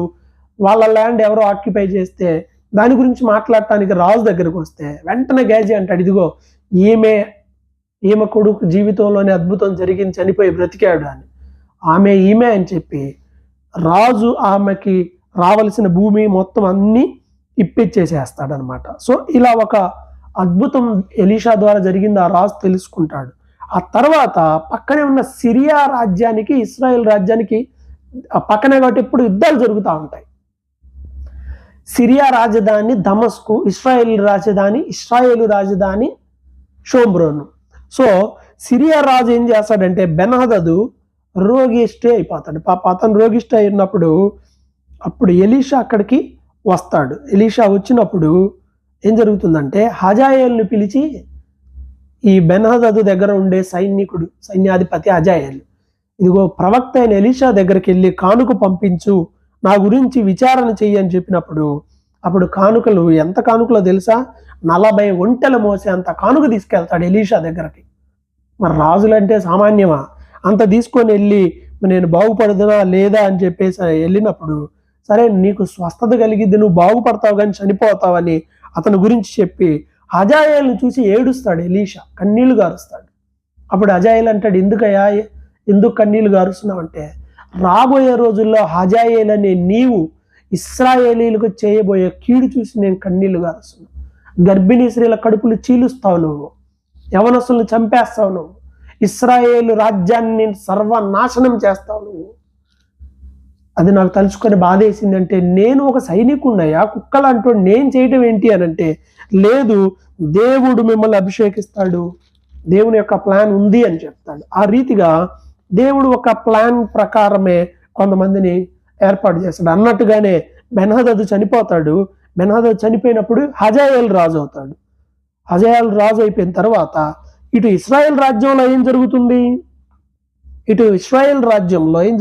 వాళ్ళ ల్యాండ్ ఎవరో ఆక్యుపై చేస్తే దాని గురించి మాట్లాడటానికి రాజు దగ్గరకు వస్తే వెంటనే గ్యాజీ అంటాడు ఇదిగో ఈమె కొడుకు జీవితంలోనే అద్భుతం జరిగింది, చనిపోయి బ్రతికాడు అని. ఈమె అని చెప్పి రాజు ఆమెకి రావలసిన భూమి మొత్తం అన్ని ఇప్పించేసేస్తాడనమాట. సో ఇలా ఒక అద్భుతం ఎలీషా ద్వారా జరిగింది. ఆ రాజు తెలుసుకుంటాడు. ఆ తర్వాత పక్కనే ఉన్న సిరియా రాజ్యానికి ఇస్రాయేల్ రాజ్యానికి పక్కనే కాబట్టి ఎప్పుడు యుద్ధాలు జరుగుతూ ఉంటాయి. సిరియా రాజధాని దమస్కు, ఇస్రాయేలు రాజధాని షోమ్రోను. సో సిరియా రాజు ఏం చేస్తాడంటే బెన్హదదు రోగిష్టే అయిపోతాడు. అతను రోగిష్ట అయినప్పుడు అప్పుడు ఎలీషా అక్కడికి వస్తాడు. ఎలీషా వచ్చినప్పుడు ఏం జరుగుతుందంటే హజాయేలుని పిలిచి ఈ బెన్హదదు దగ్గర ఉండే సైన్యాధిపతి హజాయేలు ఇదిగో ప్రవక్త అయిన ఎలీషా దగ్గరికి వెళ్ళి కానుక పంపించు, నా గురించి విచారణ చెయ్యి అని చెప్పినప్పుడు అప్పుడు కానుకలు ఎంత కానుకలో తెలుసా, 40 ఒంటెలు మోసే అంత కానుక తీసుకెళ్తాడు ఎలీషా దగ్గరకి. మరి రాజులంటే సామాన్యమా? అంత తీసుకొని వెళ్ళి నేను బాగుపడుతున్నా లేదా అని చెప్పేసి వెళ్ళినప్పుడు సరే నీకు స్వస్థత కలిగిద్ది, నువ్వు బాగుపడతావు కానీ చనిపోతావని అతని గురించి చెప్పి హజాయేల్ని చూసి ఏడుస్తాడు ఎలీషా, కన్నీళ్లు గారుస్తాడు. అప్పుడు హజాయేల్ అంటాడు ఎందుకు కన్నీళ్లు గారుస్తున్నావు అంటే, రాబోయే రోజుల్లో హజాయేల్ అనే నీవు ఇశ్రాయేలీలకు చేయబోయే కీడు చూసి నేను కన్నీళ్లు గారుస్తున్నాను. గర్భిణీ స్త్రీల కడుపులు చీలుస్తావు నువ్వు, యవనస్తులను చంపేస్తావు నువ్వు, ఇశ్రాయేలు రాజ్యాన్ని సర్వనాశనం చేస్తావు నువ్వు. అది నాకు తలుచుకొని బాధేసిందంటే నేను ఒక సైనికున్నయ్యా, కుక్కలంటూ నేను చేయటం ఏంటి అని అంటే, లేదు దేవుడు మిమ్మల్ని అభిషేకిస్తాడు, దేవుని యొక్క ప్లాన్ ఉంది అని చెప్తాడు. ఆ రీతిగా దేవుడు ఒక ప్లాన్ ప్రకారమే కొంతమందిని ఏర్పాటు చేస్తాడు. అన్నట్టుగానే బెన్హదదు చనిపోతాడు. బెన్హదదు చనిపోయినప్పుడు హజాయేల్ రాజు అవుతాడు. హజాయేల్ రాజు అయిపోయిన తర్వాత ఇటు ఇశ్రాయేల్ రాజ్యంలో ఏం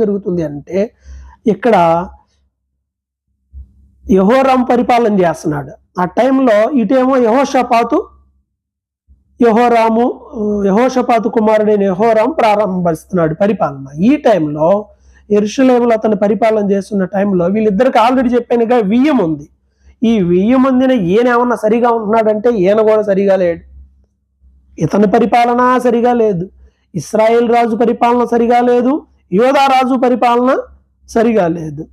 జరుగుతుంది అంటే, ఇక్కడ యెహోరాము పరిపాలన చేస్తున్నాడు. ఆ టైంలో ఇటేమో యెహోషాపాతు కుమారుడైన యెహోరాము ప్రారంభిస్తున్నాడు పరిపాలన. ఈ టైంలో యెరూషలేములో అతను పరిపాలన చేస్తున్న టైంలో వీళ్ళిద్దరికి ఆల్రెడీ చెప్పానుగా వియ్యం ఉంది. ఈ వియ్యం ఉందిన ఈయన ఏమన్నా సరిగా ఉంటున్నాడంటే ఈయన కూడా సరిగా లేడు. ఇతని పరిపాలన సరిగా లేదు, ఇశ్రాయేల్ రాజు పరిపాలన సరిగా లేదు, యోధా రాజు పరిపాలన సరిగా లేదు.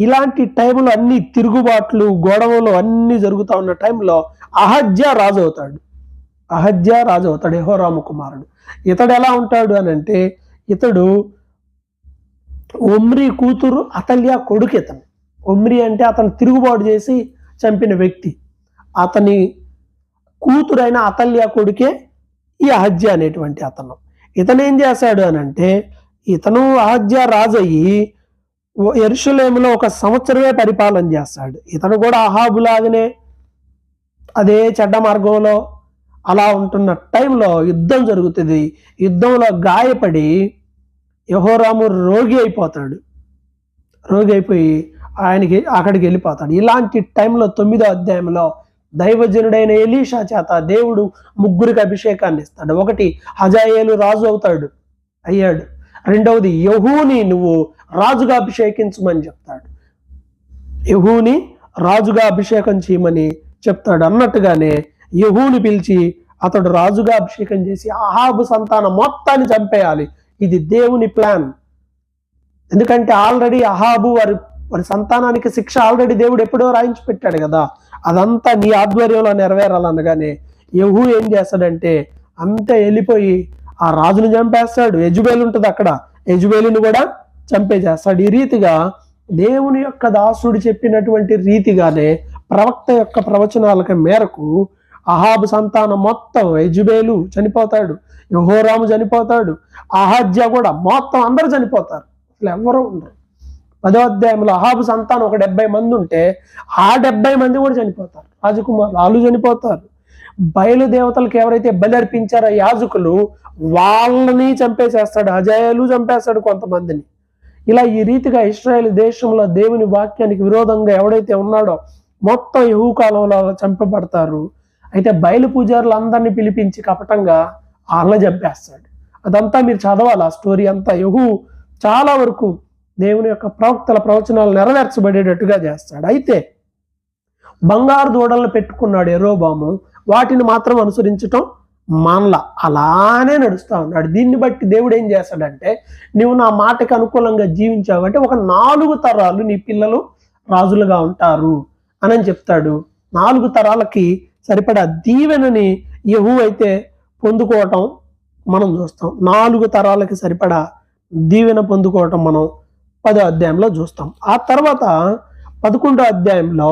ఇలాంటి టైంలో అన్ని తిరుగుబాట్లు గొడవలు అన్ని జరుగుతూ ఉన్న టైంలో అహజ్యా రాజు అవుతాడు. అహజ్యా రాజు అవుతాడు, యెహోరాము కుమారుడు. ఇతడు ఎలా ఉంటాడు అని అంటే, ఇతడు ఒమ్రీ కూతురు అతల్యా కొడుకు ఇతను. ఒమ్రీ అంటే అతను తిరుగుబాటు చేసి చంపిన వ్యక్తి. అతని కూతురైన అతల్యా కొడుకే ఈ అహజ్యా అనేటువంటి అతను. ఇతను ఏం చేశాడు అని అంటే, ఇతను అహజ్యా రాజు అయ్యి యెరూషలేములో 1 సంవత్సరమే పరిపాలన చేస్తాడు. ఇతను కూడా అహాబులాగానే అదే చెడ్డ మార్గంలో అలా ఉంటున్న టైంలో యుద్ధం జరుగుతుంది. యుద్ధంలో గాయపడి యెహోరాము రోగి అయిపోతాడు. రోగి అయిపోయి అక్కడికి వెళ్ళిపోతాడు. ఇలాంటి టైంలో 9వ అధ్యాయంలో దైవజనుడైన ఎలీషా చేత దేవుడు 3కి అభిషేకాన్ని ఇస్తాడు. 1 హజాయేలు రాజు అయ్యాడు. 2వది యెహూని నువ్వు రాజుగా అభిషేకించమని చెప్తాడు. యెహూని రాజుగా అభిషేకం చేయమని చెప్తాడు. అన్నట్టుగానే యెహూని పిలిచి అతడు రాజుగా అభిషేకం చేసి అహాబు సంతానం మొత్తాన్ని చంపేయాలి. ఇది దేవుని ప్లాన్. ఎందుకంటే ఆల్రెడీ అహాబు వారి సంతానానికి శిక్ష ఆల్రెడీ దేవుడు ఎప్పుడో రాయించి పెట్టాడు కదా. అదంతా నీ ఆధ్వర్యంలో నెరవేరాలనగానే యెహూ ఏం చేస్తాడంటే అంతా వెళ్ళిపోయి ఆ రాజును చంపేస్తాడు. యెజుబేలు ఉంటుంది అక్కడ, యెజుబేలుని కూడా చంపేసేస్తాడు. ఈ రీతిగా దేవుని యొక్క దాసుడు చెప్పినటువంటి రీతిగానే ప్రవక్త యొక్క ప్రవచనాలకు మేరకు అహాబు సంతానం మొత్తం, యెజుబేలు చనిపోతాడు, యెహోరాము చనిపోతాడు, అహజ్యా కూడా మొత్తం అందరూ చనిపోతారు. అసలు ఎవరు ఉండరు. 10వ అధ్యాయంలో అహాబు సంతానం ఒక 70 మంది ఉంటే ఆ 70 మంది కూడా చనిపోతారు. రాజకుమారులు వాళ్ళు చనిపోతారు. బయలుదేవతలకు ఎవరైతే బలి అర్పించారో యాజకులు వాళ్ళని చంపేసేస్తాడు. హజాయేలు చంపేస్తాడు కొంతమందిని. ఇలా ఈ రీతిగా ఇశ్రాయేలు దేశంలో దేవుని వాక్యానికి విరోధంగా ఎవడైతే ఉన్నాడో మొత్తం యెహూ కాలంలో చంపబడతారు. అయితే బయలు పూజారులు అందరినీ పిలిపించి కపటంగా వాళ్ళని చంపేస్తాడు. అదంతా మీరు చదవాలి. ఆ స్టోరీ అంతా యెహూ చాలా వరకు దేవుని యొక్క ప్రవక్తల ప్రవచనాలు నెరవేర్చబడేటట్టుగా చేస్తాడు. అయితే బంగారు దూడలను పెట్టుకున్నాడు యెరోబాము. వాటిని మాత్రం అనుసరించటం మానలా, అలానే నడుస్తా ఉన్నాడు. దీన్ని బట్టి దేవుడు ఏం చేస్తాడంటే, నువ్వు నా మాటకి అనుకూలంగా జీవించావంటే ఒక 4 తరాలు నీ పిల్లలు రాజులుగా ఉంటారు అని చెప్తాడు. 4 తరాలకి సరిపడా దీవెనని యెహూ అయితే పొందుకోవటం మనం చూస్తాం. 4 తరాలకి సరిపడా దీవెన పొందుకోవటం మనం 10వ అధ్యాయంలో చూస్తాం. ఆ తర్వాత 11వ అధ్యాయంలో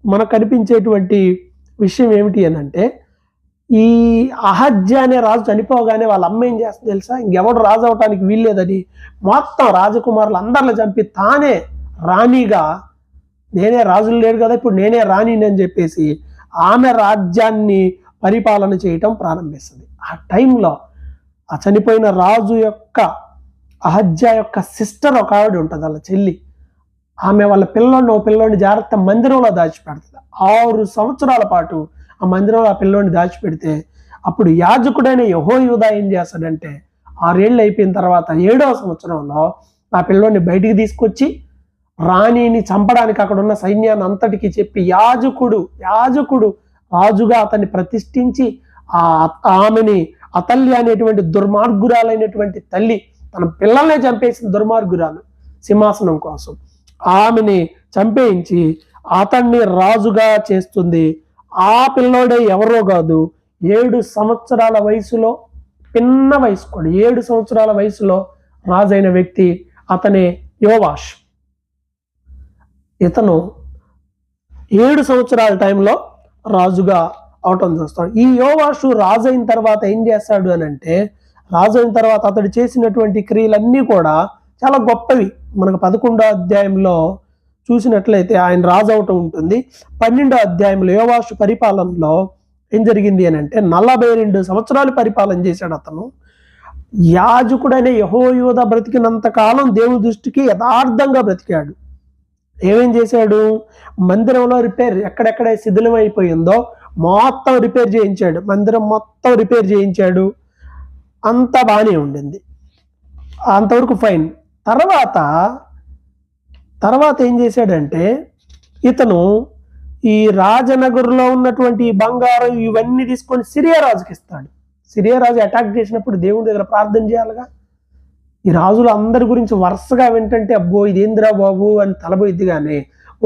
మనకు కనిపించేటువంటి విషయం ఏమిటి అని అంటే, ఈ అహజ్యా అనే రాజు చనిపోగానే వాళ్ళ అమ్మ ఏం చేస్తుంది తెలుసా? ఇంకెవడు రాజు అవటానికి వీల్లేదని మొత్తం రాజకుమారులు అందరిని చంపి తానే రాణిగా, నేనే రాజులు లేడు కదా ఇప్పుడు నేనే రాణిని అని చెప్పేసి ఆమె రాజ్యాన్ని పరిపాలన చేయటం ప్రారంభిస్తుంది. ఆ టైంలో ఆ చనిపోయిన రాజు యొక్క అహజ్యా యొక్క సిస్టర్ ఒక ఆవిడ ఉంటుంది, వాళ్ళ చెల్లి. ఆమె వాళ్ళ పిల్లోడిని జాగ్రత్త మందిరంలో దాచిపెడుతుంది. 6 సంవత్సరాల పాటు ఆ మందిరంలో ఆ పిల్లోడిని దాచిపెడితే అప్పుడు యాజకుడైన యెహోయాదా ఏం చేస్తాడంటే 6 ఏళ్ళు అయిపోయిన తర్వాత 7వ సంవత్సరంలో ఆ పిల్లోడిని బయటికి తీసుకొచ్చి రాణిని చంపడానికి అక్కడ ఉన్న సైన్యాన్ని అంతటికి చెప్పి యాజకుడు రాజుగా అతన్ని ప్రతిష్ఠించి ఆమెని అతల్య అనేటువంటి దుర్మార్గురాలైనటువంటి తల్లి తన పిల్లల్నే చంపేసిన దుర్మార్గురాలు సింహాసనం కోసం ఆమెని చంపేయించి అతన్ని రాజుగా చేస్తుంది. ఆ పిల్లోడే ఎవరో కాదు, 7 సంవత్సరాల వయసులో, పిన్న వయసు కూడా 7 సంవత్సరాల వయసులో రాజైన వ్యక్తి అతనే యోవాష్. ఇతను 7 సంవత్సరాల టైంలో రాజుగా అవటం చూస్తాం. ఈ యోవాషు రాజు అయిన తర్వాత ఏం చేస్తాడు అని అంటే, రాజు అయిన తర్వాత అతడు చేసినటువంటి క్రియలన్నీ కూడా చాలా గొప్పవి. మనకు 11వ అధ్యాయంలో చూసినట్లయితే ఆయన రాజు అవటం ఉంటుంది. 12వ అధ్యాయంలో యోవాషు పరిపాలనలో ఏం జరిగింది అని అంటే 42 సంవత్సరాలు పరిపాలన చేశాడు అతను. యాజకుడైన యెహోయాదా బ్రతికినంత కాలం దేవుని దృష్టికి యథార్థంగా బ్రతికాడు. ఏమేం చేశాడు? మందిరంలో రిపేర్ ఎక్కడెక్కడ శిథిలం అయిపోయిందో మొత్తం రిపేర్ చేయించాడు. మందిరం మొత్తం రిపేర్ చేయించాడు. అంతా బాగానే ఉండింది, అంతవరకు ఫైన్. తర్వాత ఏం చేశాడంటే, ఇతను ఈ రాజనగర్లో ఉన్నటువంటి బంగారం ఇవన్నీ తీసుకొని సిరియా రాజుకి ఇస్తాడు. సిరియా రాజు అటాక్ చేసినప్పుడు దేవుని దగ్గర ప్రార్థన చేయాలిగా. ఈ రాజులు అందరి గురించి వరుసగా వింటంటే అబ్బో ఇదేందిరా బాబు అని తలబోయిద్ది, కానీ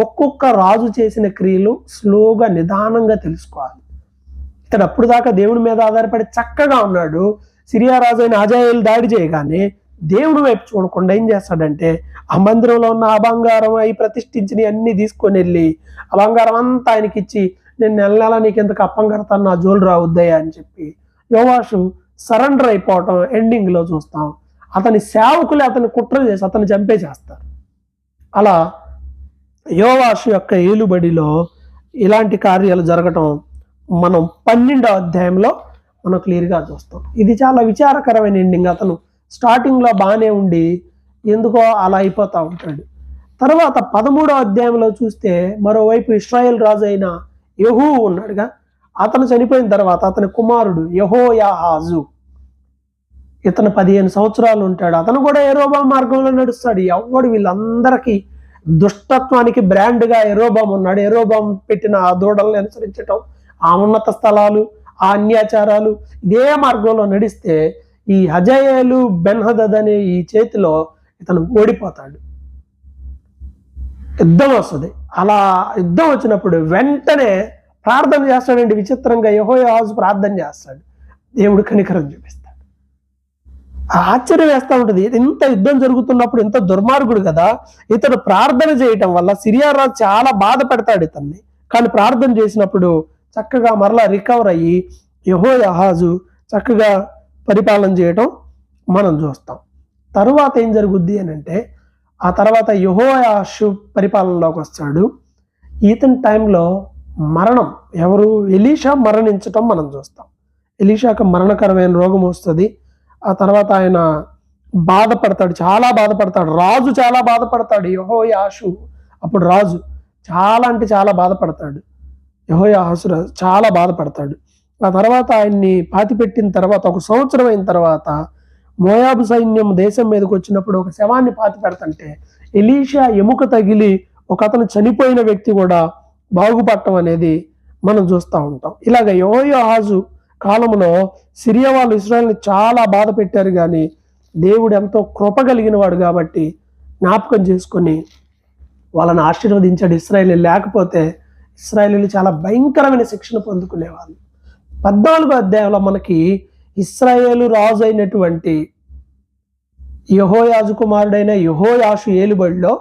ఒక్కొక్క రాజు చేసిన క్రియలు స్లోగా నిదానంగా తెలుసుకోవాలి. ఇతడు అప్పుడు దాకా దేవుని మీద ఆధారపడి చక్కగా ఉన్నాడు. సిరియా రాజు అయిన హజాయేలు దాడి చేయగానే దేవుని వైపు చూడకుండా ఏం చేస్తాడంటే ఆ మందిరంలో ఉన్న ఆ బంగారం అవి ప్రతిష్ఠించిన అన్ని తీసుకొని వెళ్ళి ఆ బంగారం అంతా ఆయనకి ఇచ్చి, నేను నెల నెల నీకు ఎందుకు అప్పం కడతాను, నా జోలు రావద్దయ్యా అని చెప్పి యోవాషు సరెండర్ అయిపోవటం ఎండింగ్లో చూస్తాం. అతని సేవకులు అతన్ని కుట్ర చేసి అతన్ని చంపేసేస్తారు. అలా యోవాషు యొక్క ఏలుబడిలో ఇలాంటి కార్యాలు జరగటం మనం 12వ అధ్యాయంలో మనం క్లియర్గా చూస్తాం. ఇది చాలా విచారకరమైన ఎండింగ్. అతను స్టార్టింగ్లో బాగానే ఉండి ఎందుకో అలా అయిపోతూ ఉంటాడు. తర్వాత 13వ అధ్యాయంలో చూస్తే మరోవైపు ఇశ్రాయేల్ రాజు అయిన యెహూ ఉన్నాడుగా, అతను చనిపోయిన తర్వాత అతని కుమారుడు యెహోయాహాజు, ఇతను 15 సంవత్సరాలు ఉంటాడు. అతను కూడా యెరోబాము మార్గంలో నడుస్తాడు. ఎవడు వీళ్ళందరికీ దుష్టత్వానికి బ్రాండ్గా యెరోబాము ఉన్నాడు. యెరోబాము పెట్టిన ఆ దూడలను అనుసరించటం, ఆ ఉన్నత స్థలాలు, ఆ అన్యాచారాలు, ఇదే మార్గంలో నడిస్తే ఈ హజాయేలు బెన్హదద్ అనే ఈ చేతిలో ఇతను ఓడిపోతాడు. యుద్ధం వస్తుంది. అలా యుద్ధం వచ్చినప్పుడు వెంటనే ప్రార్థన చేస్తాడండి. విచిత్రంగా యెహోయాహాజు ప్రార్థన చేస్తాడు, దేవుడు కనికరం చూపిస్తాడు. ఆశ్చర్యం వేస్తూ ఉంటుంది. ఇంత యుద్ధం జరుగుతున్నప్పుడు ఇంత దుర్మార్గుడు కదా, ఇతడు ప్రార్థన చేయటం వల్ల సిరియా రాజు చాలా బాధపడతాడు ఇతన్ని. కానీ ప్రార్థన చేసినప్పుడు చక్కగా మరలా రికవర్ అయ్యి యెహోయాహాజు చక్కగా పరిపాలన చేయటం మనం చూస్తాం. తరువాత ఏం జరుగుద్ది అని అంటే ఆ తర్వాత యెహోయాషు పరిపాలనలోకి వస్తాడు. ఈతని టైంలో మరణం, ఎవరు ఎలీషా మరణించటం మనం చూస్తాం. ఎలీషాకు మరణకరమైన రోగం వస్తుంది. ఆ తర్వాత ఆయన బాధపడతాడు, చాలా బాధపడతాడు. రాజు చాలా బాధపడతాడు. యెహోయాషు అప్పుడు రాజు చాలా అంటే చాలా బాధపడతాడు. యెహోయాహాజు చాలా బాధపడతాడు. ఆ తర్వాత ఆయన్ని పాతిపెట్టిన తర్వాత 1 సంవత్సరం అయిన తర్వాత మోయాబు సైన్యం దేశం మీదకి వచ్చినప్పుడు ఒక శవాన్ని పాతి పెడతంటే ఎలీషా ఎముక తగిలి ఒక అతను చనిపోయిన వ్యక్తి కూడా బాగుపడటం అనేది మనం చూస్తూ ఉంటాం. ఇలాగ యెహోయాహాజు కాలంలో సిరియా వాళ్ళు ఇశ్రాయేలుని చాలా బాధ పెట్టారు, కానీ దేవుడు ఎంతో కృప కలిగిన వాడు కాబట్టి జ్ఞాపకం చేసుకొని వాళ్ళని ఆశీర్వదించాడు. ఇశ్రాయేలు లేకపోతే ఇశ్రాయేలీలు చాలా భయంకరమైన శిక్షణ పొందుకునేవాళ్ళు. 14వ అధ్యాయంలో మనకి ఇశ్రాయేలు రాజు అయినటువంటి యెహోయాజు కుమారుడైన యెహోయాషు ఏలుబడిలో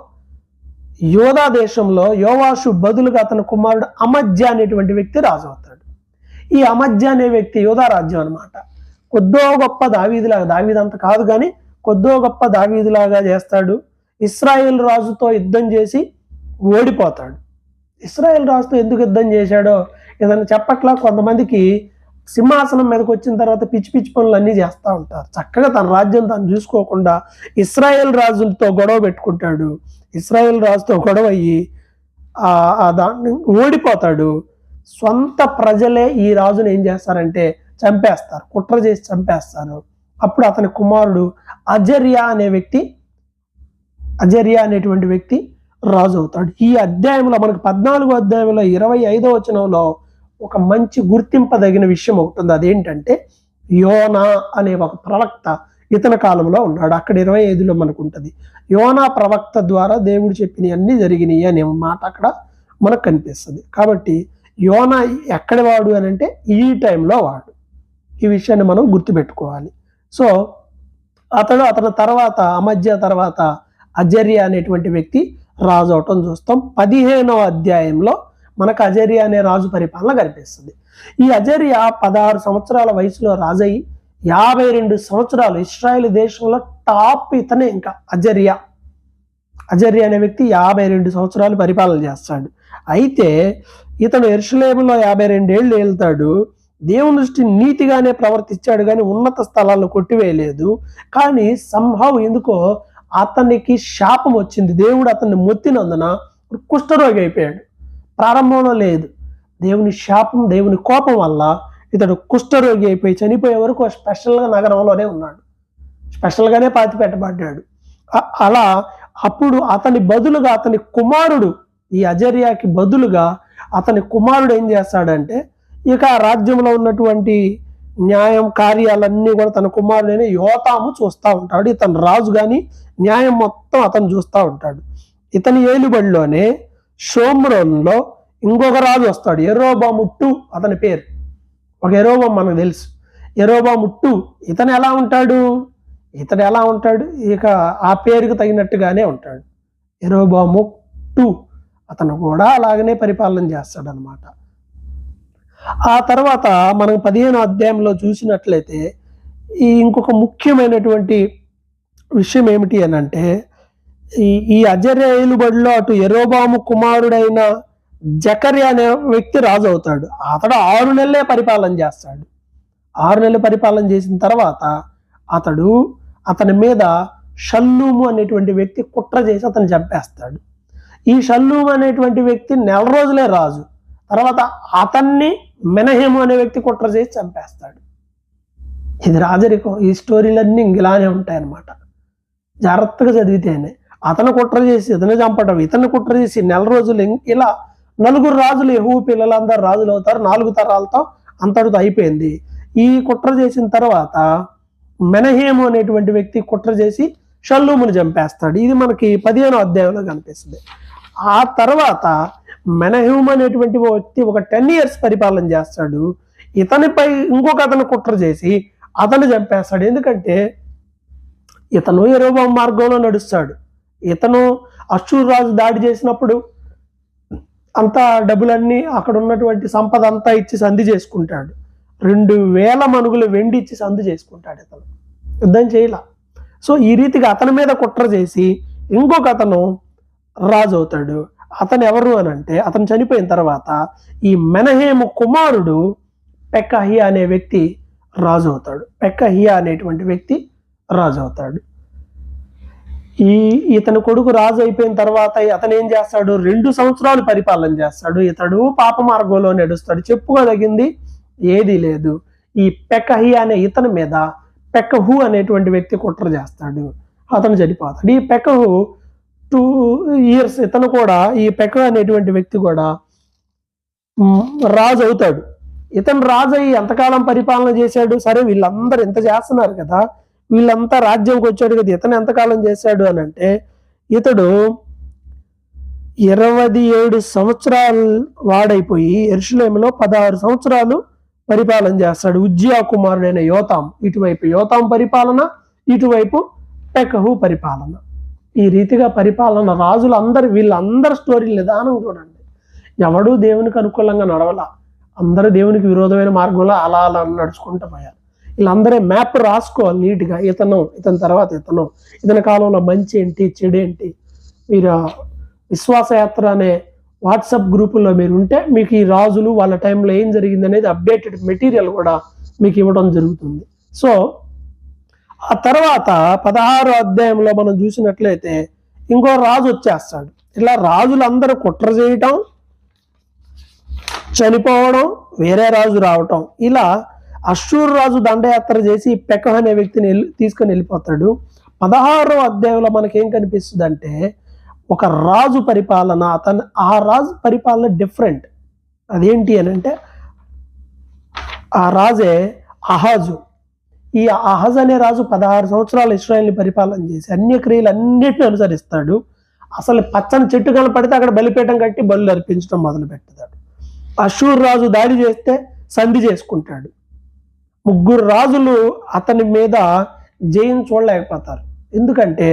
యోధా దేశంలో యోవాషు బదులుగా అతని కుమారుడు అమజ్యా అనేటువంటి వ్యక్తి రాజు అవుతాడు. ఈ అమజ్యా అనే వ్యక్తి యోధా రాజ్యం అనమాట. కొద్దో గొప్ప దావీదులాగా, దావీదంత కాదు కానీ కొద్దో గొప్ప దావీదులాగా చేస్తాడు. ఇశ్రాయేల్ రాజుతో యుద్ధం చేసి ఓడిపోతాడు. ఇశ్రాయేల్ రాజుతో ఎందుకు యుద్ధం చేశాడో ఏదైనా చెప్పట్లా. కొంతమందికి సింహాసనం మీదకి వచ్చిన తర్వాత పిచ్చి పిచ్చి పనులు అన్నీ చేస్తూ ఉంటారు. చక్కగా తన రాజ్యం తాను చూసుకోకుండా ఇశ్రాయేల్ రాజులతో గొడవ పెట్టుకుంటాడు. ఇశ్రాయేల్ రాజుతో గొడవ అయ్యి దాన్ని ఓడిపోతాడు. సొంత ప్రజలే ఈ రాజును ఏం చేస్తారంటే చంపేస్తారు, కుట్ర చేసి చంపేస్తారు. అప్పుడు అతని కుమారుడు అజర్యా అనేటువంటి వ్యక్తి రాజు అవుతాడు. ఈ అధ్యాయంలో మనకు 14వ అధ్యాయంలో 25వ వచనంలో ఒక మంచి గుర్తింపదగిన విషయం ఒకటి ఉంది. అదేంటంటే యోనా అనే ఒక ప్రవక్త ఇతని కాలంలో ఉన్నాడు. అక్కడ 25లో మనకు ఉంటుంది. యోనా ప్రవక్త ద్వారా దేవుడు చెప్పినవన్నీ జరిగినాయి అనే మాట అక్కడ మనకు కనిపిస్తుంది. కాబట్టి యోనా ఎక్కడి వాడు అని అంటే ఈ టైంలో వాడు. ఈ విషయాన్ని మనం గుర్తుపెట్టుకోవాలి. సో అతని తర్వాత అమజ్యా తర్వాత అజర్యా అనేటువంటి వ్యక్తి రాజు అవటం చూస్తాం. 15వ అధ్యాయంలో మనకు అజర్యా అనే రాజు పరిపాలన కనిపిస్తుంది. ఈ అజర్యా 16 సంవత్సరాల వయసులో రాజయ్యి 52 సంవత్సరాలు ఇశ్రాయేల్ దేశంలో టాప్ ఇతనే. ఇంకా అజర్యా అనే వ్యక్తి 52 సంవత్సరాలు పరిపాలన చేస్తాడు. అయితే ఇతను యెరూషలేములో 52 ఏళ్ళు వెళ్తాడు. దేవుని దృష్టి నీతిగానే ప్రవర్తించాడు, కానీ ఉన్నత స్థలాలను కొట్టివేయలేదు. కానీ సంహవ్ ఎందుకో అతనికి శాపం వచ్చింది. దేవుడు అతన్ని మొత్తినందున కుష్ఠరోగి అయిపోయాడు. ప్రారంభంలో లేదు, దేవుని శాపం, దేవుని కోపం వల్ల ఇతడు కుష్ఠరోగి అయిపోయి చనిపోయే వరకు స్పెషల్గా నగరంలోనే ఉన్నాడు. స్పెషల్గానే పాతి పెట్టబడ్డాడు. అలా అప్పుడు అతని బదులుగా అతని కుమారుడు, ఈ అజర్యాకి బదులుగా అతని కుమారుడు ఏం చేస్తాడంటే ఇక రాజ్యంలో ఉన్నటువంటి న్యాయం కార్యాలన్నీ కూడా తన కుమారుడైన యోతాము చూస్తూ ఉంటాడు. ఇతను రాజు కానీ న్యాయం మొత్తం అతను చూస్తూ ఉంటాడు. ఇతని ఏలుబడిలోనే షోమ్రోన్లో ఇంకొక రాజు వస్తాడు, యెరోబాము 2 అతని పేరు. ఒక యెరోబాము మనకు తెలుసు, యెరోబాము 2. ఇతను ఎలా ఉంటాడు? ఇక ఆ పేరుకు తగినట్టుగానే ఉంటాడు. యెరోబాము 2 అతను కూడా అలాగనే పరిపాలన చేస్తాడు అనమాట. ఆ తర్వాత మనం 15వ అధ్యాయంలో చూసినట్లయితే ఇంకొక ముఖ్యమైనటువంటి విషయం ఏమిటి అని అంటే, ఈ అజర్య ఏలుబడిలో అటు యెరోబాము కుమారుడైన జకర్యా అనే వ్యక్తి రాజు అవుతాడు. అతడు 6 నెలలే పరిపాలన చేస్తాడు. 6 నెలలు పరిపాలన చేసిన తర్వాత అతని మీద షల్లూము అనేటువంటి వ్యక్తి కుట్ర చేసి అతను చంపేస్తాడు. ఈ షల్లూము అనేటువంటి వ్యక్తి 4 రోజులే రాజు. తర్వాత అతన్ని మెనహేము అనే వ్యక్తి కుట్ర చేసి చంపేస్తాడు. ఇది రాజరికం. ఈ స్టోరీలన్నీ ఇలానే ఉంటాయన్నమాట. జాగ్రత్తగా చదివితేనే అతను కుట్ర చేసి ఇతను చంపడం, ఇతను కుట్ర చేసి 4 రోజులు, ఇలా 4 రాజులు, యెహూ పిల్లలందరూ రాజులు అవుతారు. 4 తరాలతో అంతటితో అయిపోయింది. ఈ కుట్ర చేసిన తర్వాత మెనహేము అనేటువంటి వ్యక్తి కుట్ర చేసి షల్లూమును చంపేస్తాడు. ఇది మనకి 15వ అధ్యాయంలో కనిపిస్తుంది. ఆ తర్వాత మెనహేము అనేటువంటి వ్యక్తి ఒక 10 years పరిపాలన చేస్తాడు. ఇతనిపై ఇంకొక అతను కుట్ర చేసి అతను చంపేస్తాడు. ఎందుకంటే ఇతను యెరోబాము మార్గంలో నడుస్తాడు. ఇతను అష్షూరు రాజు దాడి చేసినప్పుడు అంతా డబ్బులన్నీ అక్కడ ఉన్నటువంటి సంపద అంతా ఇచ్చి సంధి చేసుకుంటాడు. 2000 మనుగులు వెండి ఇచ్చి సంధి చేసుకుంటాడు. ఇతను యుద్ధం చేయాల. సో ఈ రీతిగా అతని మీద కుట్ర చేసి ఇంకొక అతను రాజు అవుతాడు. అతను ఎవరు అని అంటే, అతను చనిపోయిన తర్వాత ఈ మెనహేము కుమారుడు పెకహ్యా అనే వ్యక్తి రాజు అవుతాడు. పెకహ్యా అనేటువంటి వ్యక్తి రాజు అవుతాడు. ఇతని కొడుకు రాజు అయిపోయిన తర్వాత అతను ఏం చేస్తాడు? 2 సంవత్సరాలు పరిపాలన చేస్తాడు. ఇతడు పాప మార్గంలో నడుస్తాడు. చెప్పుకోదగింది ఏదీ లేదు. ఈ పెకహ్యా అనే ఇతని మీద పెకహు అనేటువంటి వ్యక్తి కుట్ర చేస్తాడు. అతను చనిపోతాడు. ఈ పెకహు 2 years ఇతను కూడా, ఈ పెకహు అనేటువంటి వ్యక్తి కూడా రాజు అవుతాడు. ఇతను రాజు అయ్యి ఎంతకాలం పరిపాలన చేశాడు? సరే, వీళ్ళందరూ ఎంత చేస్తున్నారు కదా, వీళ్ళంతా రాజ్యంకి వచ్చాడు కదా, ఇతను ఎంతకాలం చేశాడు అని అంటే, ఇతడు 27 సంవత్సరాలు వాడైపోయి యెరూషలేములో 16 సంవత్సరాలు పరిపాలన చేస్తాడు. ఉజ్జియా కుమారుడైన యోతాం, ఇటువైపు యోతాం పరిపాలన, ఇటువైపు పెకహు పరిపాలన. ఈ రీతిగా పరిపాలన రాజులందరూ, వీళ్ళందరి స్టోరీ నిదానం చూడండి. ఎవడూ దేవునికి అనుకూలంగా నడవల, అందరూ దేవునికి విరోధమైన మార్గంలో అలా నడుచుకుంటూ పోయారు. వీళ్ళందరే మ్యాప్ రాసుకోవాలి నీట్గా. ఇతని తర్వాత ఇతని కాలంలో మంచి ఏంటి, చెడు ఏంటి. మీరు విశ్వాసయాత్ర అనే వాట్సాప్ గ్రూపుల్లో మీరు ఉంటే మీకు ఈ రాజులు వాళ్ళ టైంలో ఏం జరిగింది అనేది అప్డేటెడ్ మెటీరియల్ కూడా మీకు ఇవ్వడం జరుగుతుంది. సో ఆ తర్వాత 16వ అధ్యాయంలో మనం చూసినట్లయితే ఇంకో రాజు వచ్చేస్తాడు. ఇలా రాజులందరూ కుట్ర చేయటం, చనిపోవడం, వేరే రాజు రావటం, ఇలా అష్షూరు రాజు దండయాత్ర చేసి పెకహు అనే వ్యక్తిని తీసుకొని వెళ్ళిపోతాడు. 16వ అధ్యాయంలో మనకేం కనిపిస్తుంది అంటే, ఒక రాజు పరిపాలన, ఆ రాజు పరిపాలన డిఫరెంట్. అదేంటి అని అంటే, ఆ రాజే అహాజు. ఈ అహాజు అనే రాజు 16 సంవత్సరాలు ఇశ్రాయేలుని పరిపాలన చేసి అన్య క్రియలు అన్నిటిని అనుసరిస్తాడు. అసలు పచ్చని చెట్టు కనపడితే అక్కడ బలిపీఠం కట్టి బలులు అర్పించడం మొదలు పెడతాడు. అష్షూరు రాజు దాడి చేస్తే సంధి చేసుకుంటాడు. 3 రాజులు అతని మీద జయం చూడలేకపోతారు. ఎందుకంటే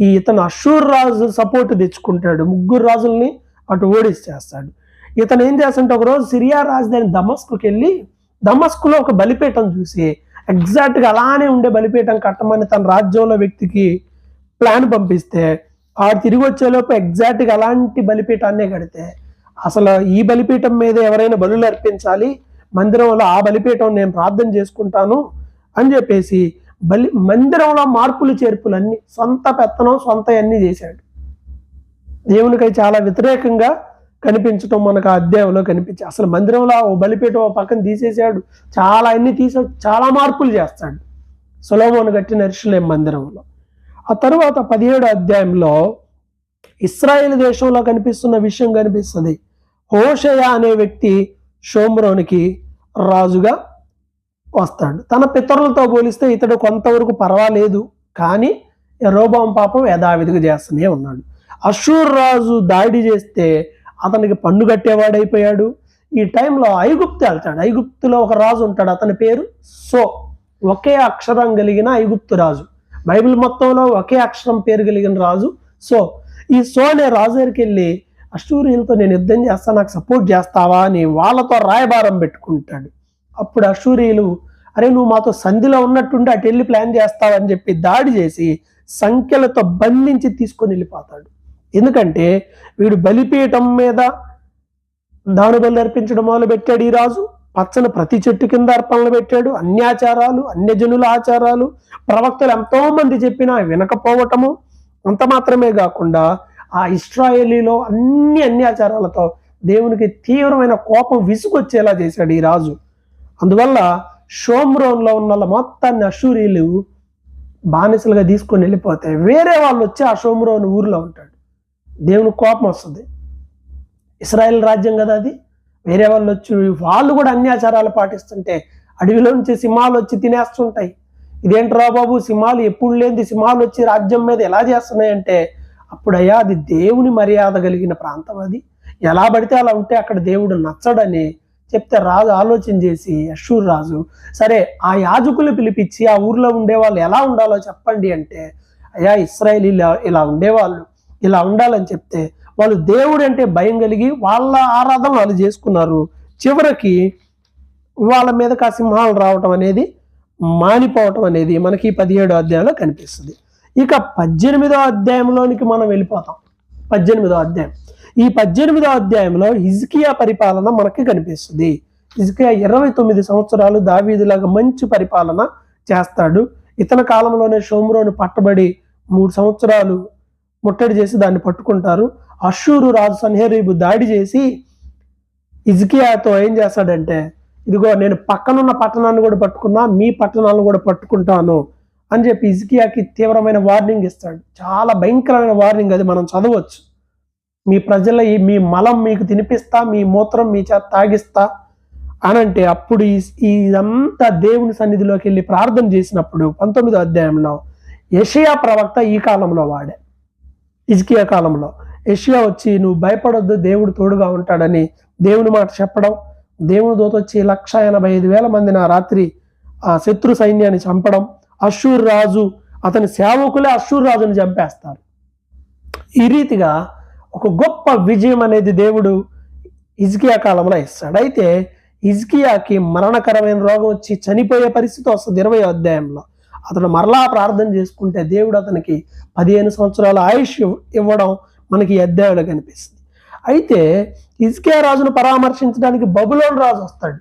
ఇతను అష్షూరు రాజు సపోర్ట్ తెచ్చుకుంటాడు. 3 రాజుల్ని అటు ఓడిచ్చేస్తాడు. ఇతను ఏం చేస్తాడంటే, ఒకరోజు సిరియా రాజధాని దమస్కుకి వెళ్ళి దమస్కులో ఒక బలిపీఠం చూసి ఎగ్జాక్ట్గా అలానే ఉండే బలిపీఠం కట్టమని తన రాజ్యంలో వ్యక్తికి ప్లాన్ పంపిస్తే, ఆడు తిరిగి వచ్చేలోపు ఎగ్జాక్ట్గా అలాంటి బలిపీఠాన్నే కడితే, అసలు ఈ బలిపీఠం మీద ఎవరైనా బలులు అర్పించాలి, మందిరంలో ఆ బలిపీఠం నేను ప్రార్థన చేసుకుంటాను అని చెప్పేసి మందిరంలో మార్పులు చేర్పులు అన్ని, సొంత పెత్తనం, సొంత అన్ని చేశాడు. దేవునికై చాలా వ్యతిరేకంగా కనిపించడం మనకు ఆ అధ్యాయంలో కనిపించి, అసలు మందిరంలో ఓ బలిపీఠం పక్కన తీసేసాడు, చాలా మార్పులు చేస్తాడు సొలొమోను కట్టిన యెరూషలేము మందిరంలో. ఆ తర్వాత 17వ అధ్యాయంలో ఇశ్రాయేలు దేశంలో కనిపిస్తున్న విషయం కనిపిస్తుంది. హోషేయ అనే వ్యక్తి షోమ్రోనికి రాజుగా వస్తాడు. తన పితరులతో పోలిస్తే ఇతడు కొంతవరకు పర్వాలేదు, కానీ యెరోబాము పాపం యథావిధిగా చేస్తూనే ఉన్నాడు. అషూర్ రాజు దాడి చేస్తే అతనికి పన్ను కట్టేవాడైపోయాడు. ఈ టైంలో ఐగుప్తు వెళ్తాడు. ఐగుప్తులో ఒక రాజు ఉంటాడు, అతని పేరు సో. ఒకే అక్షరం కలిగిన ఐగుప్తు రాజు. బైబిల్ మొత్తంలో ఒకే అక్షరం పేరు కలిగిన రాజు సో. ఈ సో అనే రాజు దగ్గరికి వెళ్ళి అషూరీయులతో నేను యుద్ధం చేస్తా, నాకు సపోర్ట్ చేస్తావా అని వాళ్ళతో రాయబారం పెట్టుకుంటాడు. అప్పుడు అషూరీయులు, అరే నువ్వు మాతో సంధిలో ఉన్నట్టుండి అటు వెళ్ళి ప్లాన్ చేస్తావు అని చెప్పి దాడి చేసి సంఖ్యలతో బంధించి తీసుకొని వెళ్ళిపోతాడు. ఎందుకంటే వీడు బలిపీఠం మీద దానుబలి అర్పించడం మొదలు పెట్టాడు. ఈ రాజు పచ్చని ప్రతి చెట్టు కింద అర్పణలు పెట్టాడు. అన్యాచారాలు, అన్యజనుల ఆచారాలు, ప్రవక్తలు ఎంతో మంది చెప్పినా వినకపోవటము. అంత మాత్రమే కాకుండా ఆ ఇశ్రాయేలీలో అన్ని అన్యాచారాలతో దేవునికి తీవ్రమైన కోపం విసుగొచ్చేలా చేశాడు ఈ రాజు. అందువల్ల షోమ్రోన్లో ఉన్న మొత్తాన్ని అషూరీలు బానిసలుగా తీసుకొని వెళ్ళిపోతే వేరే వాళ్ళు వచ్చి ఆ షోమ్రోన్ ఊర్లో ఉంటాడు. దేవునికి కోపం వస్తుంది. ఇశ్రాయేల్ రాజ్యం కదా అది. వేరే వాళ్ళు వచ్చి వాళ్ళు కూడా అన్యాచారాలు పాటిస్తుంటే అడవిలో నుంచి సింహాలు వచ్చి తినేస్తుంటాయి. ఇదేంట్రా బాబు, సింహాలు ఎప్పుడు లేనిది సింహాలు వచ్చి రాజ్యం మీద ఎలా చేస్తున్నాయంటే, అప్పుడయ్యా అది దేవుని మర్యాద కలిగిన ప్రాంతం, అది ఎలా పడితే అలా ఉంటే అక్కడ దేవుడు నచ్చడని చెప్తే రాజు ఆలోచన చేసి అషూర్ రాజు, సరే ఆ యాజకులు పిలిపించి ఆ ఊర్లో ఉండే వాళ్ళు ఎలా ఉండాలో చెప్పండి అంటే, అయ్యా ఇశ్రాయేలీలు ఇలా ఉండేవాళ్ళు, ఇలా ఉండాలని చెప్తే వాళ్ళు దేవుడు అంటే భయం కలిగి వాళ్ళ ఆరాధన వాళ్ళు చేసుకున్నారు. చివరికి వాళ్ళ మీదకి ఆ సింహాలు రావటం అనేది మానిపోవటం అనేది మనకి 17వ అధ్యాయంలో కనిపిస్తుంది. ఇక 18వ అధ్యాయంలోనికి మనం వెళ్ళిపోతాం. 18వ అధ్యాయం. ఈ 18వ అధ్యాయంలో హిజ్కియా పరిపాలన మనకి కనిపిస్తుంది. హిజ్కియా 29 సంవత్సరాలు దావీదులాగా మంచి పరిపాలన చేస్తాడు. ఇతని కాలంలోనే షోమ్రోను పట్టబడి 3 సంవత్సరాలు ముట్టడి చేసి దాన్ని పట్టుకుంటారు. అషూరు రాజు సన్హెరీబు దాడి చేసి హిజ్కియాతో ఏం చేస్తాడంటే, ఇదిగో నేను పక్కనున్న పట్టణాన్ని కూడా పట్టుకున్నా, మీ పట్టణాలను కూడా పట్టుకుంటాను అని చెప్పి హిజ్కియాకి తీవ్రమైన వార్నింగ్ ఇస్తాడు. చాలా భయంకరమైన వార్నింగ్, అది మనం చదవచ్చు. మీ ప్రజల మీ మలం మీకు తినిపిస్తా, మీ మూత్రం మీ చేత తాగిస్తా అనంటే అప్పుడు ఇదంతా దేవుని సన్నిధిలోకి వెళ్ళి ప్రార్థన చేసినప్పుడు 19వ అధ్యాయంలో యెషయా ప్రవక్త ఈ కాలంలో వాడే, హిజ్కియా కాలంలో యెషయా వచ్చి నువ్వు భయపడొద్దు, దేవుడు తోడుగా ఉంటాడని దేవుని మాట చెప్పడం. దేవుని దూత వచ్చి 185,000 మందిని ఆ రాత్రి ఆ శత్రు సైన్యాన్ని చంపడం. అషూర్ రాజు అతని సేవకులే అషూర్ రాజుని చంపేస్తారు. ఈ రీతిగా ఒక గొప్ప విజయం అనేది దేవుడు హిజ్కియా కాలంలో ఇస్తాడు. అయితే హిజ్కియాకి మరణకరమైన రోగం వచ్చి చనిపోయే పరిస్థితి వస్తుంది 20వ అధ్యాయంలో. అతను మరలా ప్రార్థన చేసుకుంటే దేవుడు అతనికి 15 సంవత్సరాల ఆయుష్ ఇవ్వడం మనకి ఈ అధ్యాయంలో కనిపిస్తుంది. అయితే హిజ్కియా రాజును పరామర్శించడానికి బబులోను రాజు వస్తాడు.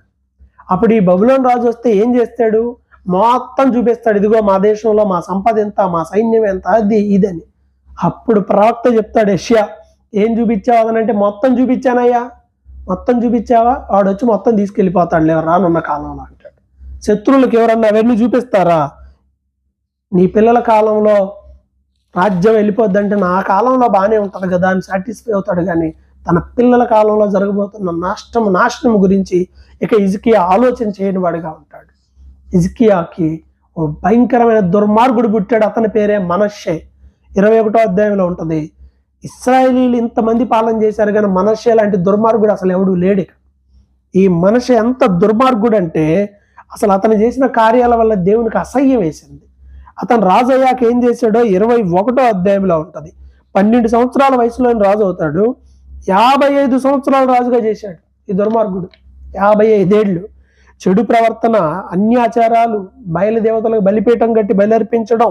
అప్పుడు ఈ బబులోను రాజు వస్తే ఏం చేస్తాడు, మొత్తం చూపిస్తాడు, ఇదిగో మా దేశంలో మా సంపద ఎంత, మా సైన్యం ఎంత, అది ఇదని. అప్పుడు ప్రవక్త చెప్తాడు యెషయా, ఏం చూపించావు అనంటే, మొత్తం చూపించానయ్యా. మొత్తం చూపించావా, వాడు వచ్చి మొత్తం తీసుకెళ్ళిపోతాడు లేవు రానున్న కాలంలో అంటాడు. శత్రువులకు ఎవరన్నా అవన్నీ చూపిస్తారా? నీ పిల్లల కాలంలో రాజ్యం వెళ్ళిపోద్దంటే నా కాలంలో బాగానే ఉంటుంది కదా అని సాటిస్ఫై అవుతాడు. కానీ తన పిల్లల కాలంలో జరగబోతున్న నాశనం గురించి ఇక హిజ్కియా ఆలోచన చేయని వాడిగా ఉంటాడు. హిజ్కియాకి ఓ భయంకరమైన దుర్మార్గుడు పుట్టాడు. అతని పేరే మనష్షే. 21వ అధ్యాయంలో ఉంటుంది. ఇశ్రాయేలీలు ఇంతమంది పాలన చేశారు కానీ మనష్షే లాంటి దుర్మార్గుడు అసలు ఎవడు లేడు. ఈ మనష్షే ఎంత దుర్మార్గుడు అంటే అసలు అతను చేసిన కార్యాల వల్ల దేవునికి అసహ్యం వేసింది. అతను రాజు అయ్యాక ఏం చేశాడో 21వ అధ్యాయంలో ఉంటుంది. 12 సంవత్సరాల వయసులోని రాజు అవుతాడు. 55 సంవత్సరాలు రాజుగా చేశాడు ఈ దుర్మార్గుడు. 55 ఏళ్ళు. చెడు ప్రవర్తన, అన్యాచారాలు, బయలుదేవతలకు బలిపీఠం కట్టి బయలర్పించడం,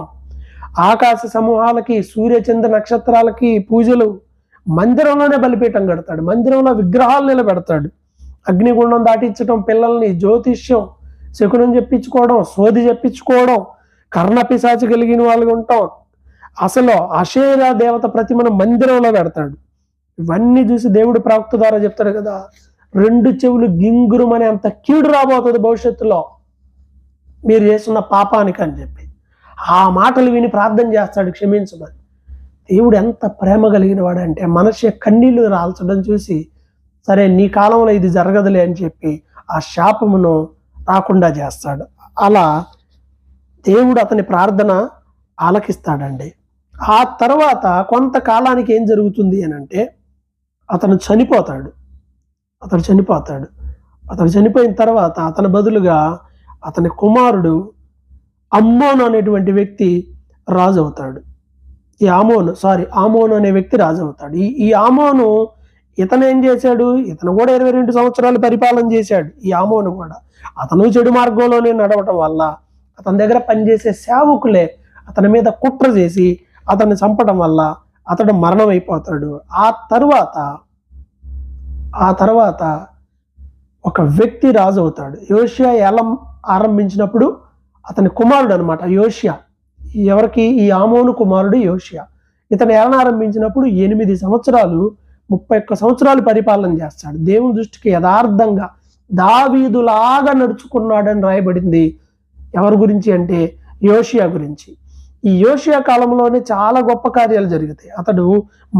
ఆకాశ సమూహాలకి, సూర్యచంద్ర నక్షత్రాలకి పూజలు, మందిరంలోనే బలిపీఠం కడతాడు, మందిరంలో విగ్రహాలు నిలబెడతాడు, అగ్నిగుండం దాటించడం, పిల్లల్ని జ్యోతిష్యం శకునం చెప్పించుకోవడం, సోది చెప్పించుకోవడం, కర్ణపిశాచి కలిగిన వాళ్ళు ఉంటాం. అసలు అషేరా దేవత ప్రతిమను మందిరంలో పెడతాడు. ఇవన్నీ చూసి దేవుడు ప్రవక్త ద్వారా చెప్తాడు కదా, 2 చెవులు గింగురుమనే అంత కీడు రాబోతుంది భవిష్యత్తులో మీరు చేస్తున్న పాపానికి అని చెప్పి ఆ మాటలు విని ప్రార్థన చేస్తాడు క్షమించమని. దేవుడు ఎంత ప్రేమ కలిగిన వాడు అంటే మనష్షే కన్నీళ్లు రాల్చడం చూసి, సరే నీ కాలంలో ఇది జరగదులే అని చెప్పి ఆ శాపమును రాకుండా చేస్తాడు. అలా దేవుడు అతని ప్రార్థన ఆలకిస్తాడండి. ఆ తర్వాత కొంతకాలానికి ఏం జరుగుతుంది అని అంటే అతను చనిపోతాడు. అతను చనిపోయిన తర్వాత అతని బదులుగా అతని కుమారుడు అమ్మోను అనేటువంటి వ్యక్తి రాజు అవుతాడు. ఆమోను అనే వ్యక్తి రాజు అవుతాడు. ఈ ఆమోను ఇతను ఏం చేశాడు? ఇతను కూడా 22 సంవత్సరాలు పరిపాలన చేశాడు. ఈ ఆమోను కూడా అతను చెడు మార్గంలోనే నడవటం వల్ల అతని దగ్గర పనిచేసే సేవకులే అతని మీద కుట్ర చేసి అతన్ని చంపడం వల్ల అతడు మరణం అయిపోతాడు. ఆ తర్వాత ఒక వ్యక్తి రాజు అవుతాడు. యోషియా ఏలం ఆరంభించినప్పుడు అతని కుమారుడు అనమాట యోషియా. ఎవరికి? ఈ ఆమోను కుమారుడు యోషియా. ఇతను ఏలన ఆరంభించినప్పుడు 8 సంవత్సరాలు 31 సంవత్సరాలు పరిపాలన చేస్తాడు. దేవుని దృష్టికి యథార్థంగా దావీదులాగా నడుచుకున్నాడని రాయబడింది. ఎవరి గురించి అంటే యోషియా గురించి. ఈ యోషియా కాలంలోనే చాలా గొప్ప కార్యాలు జరుగుతాయి. అతడు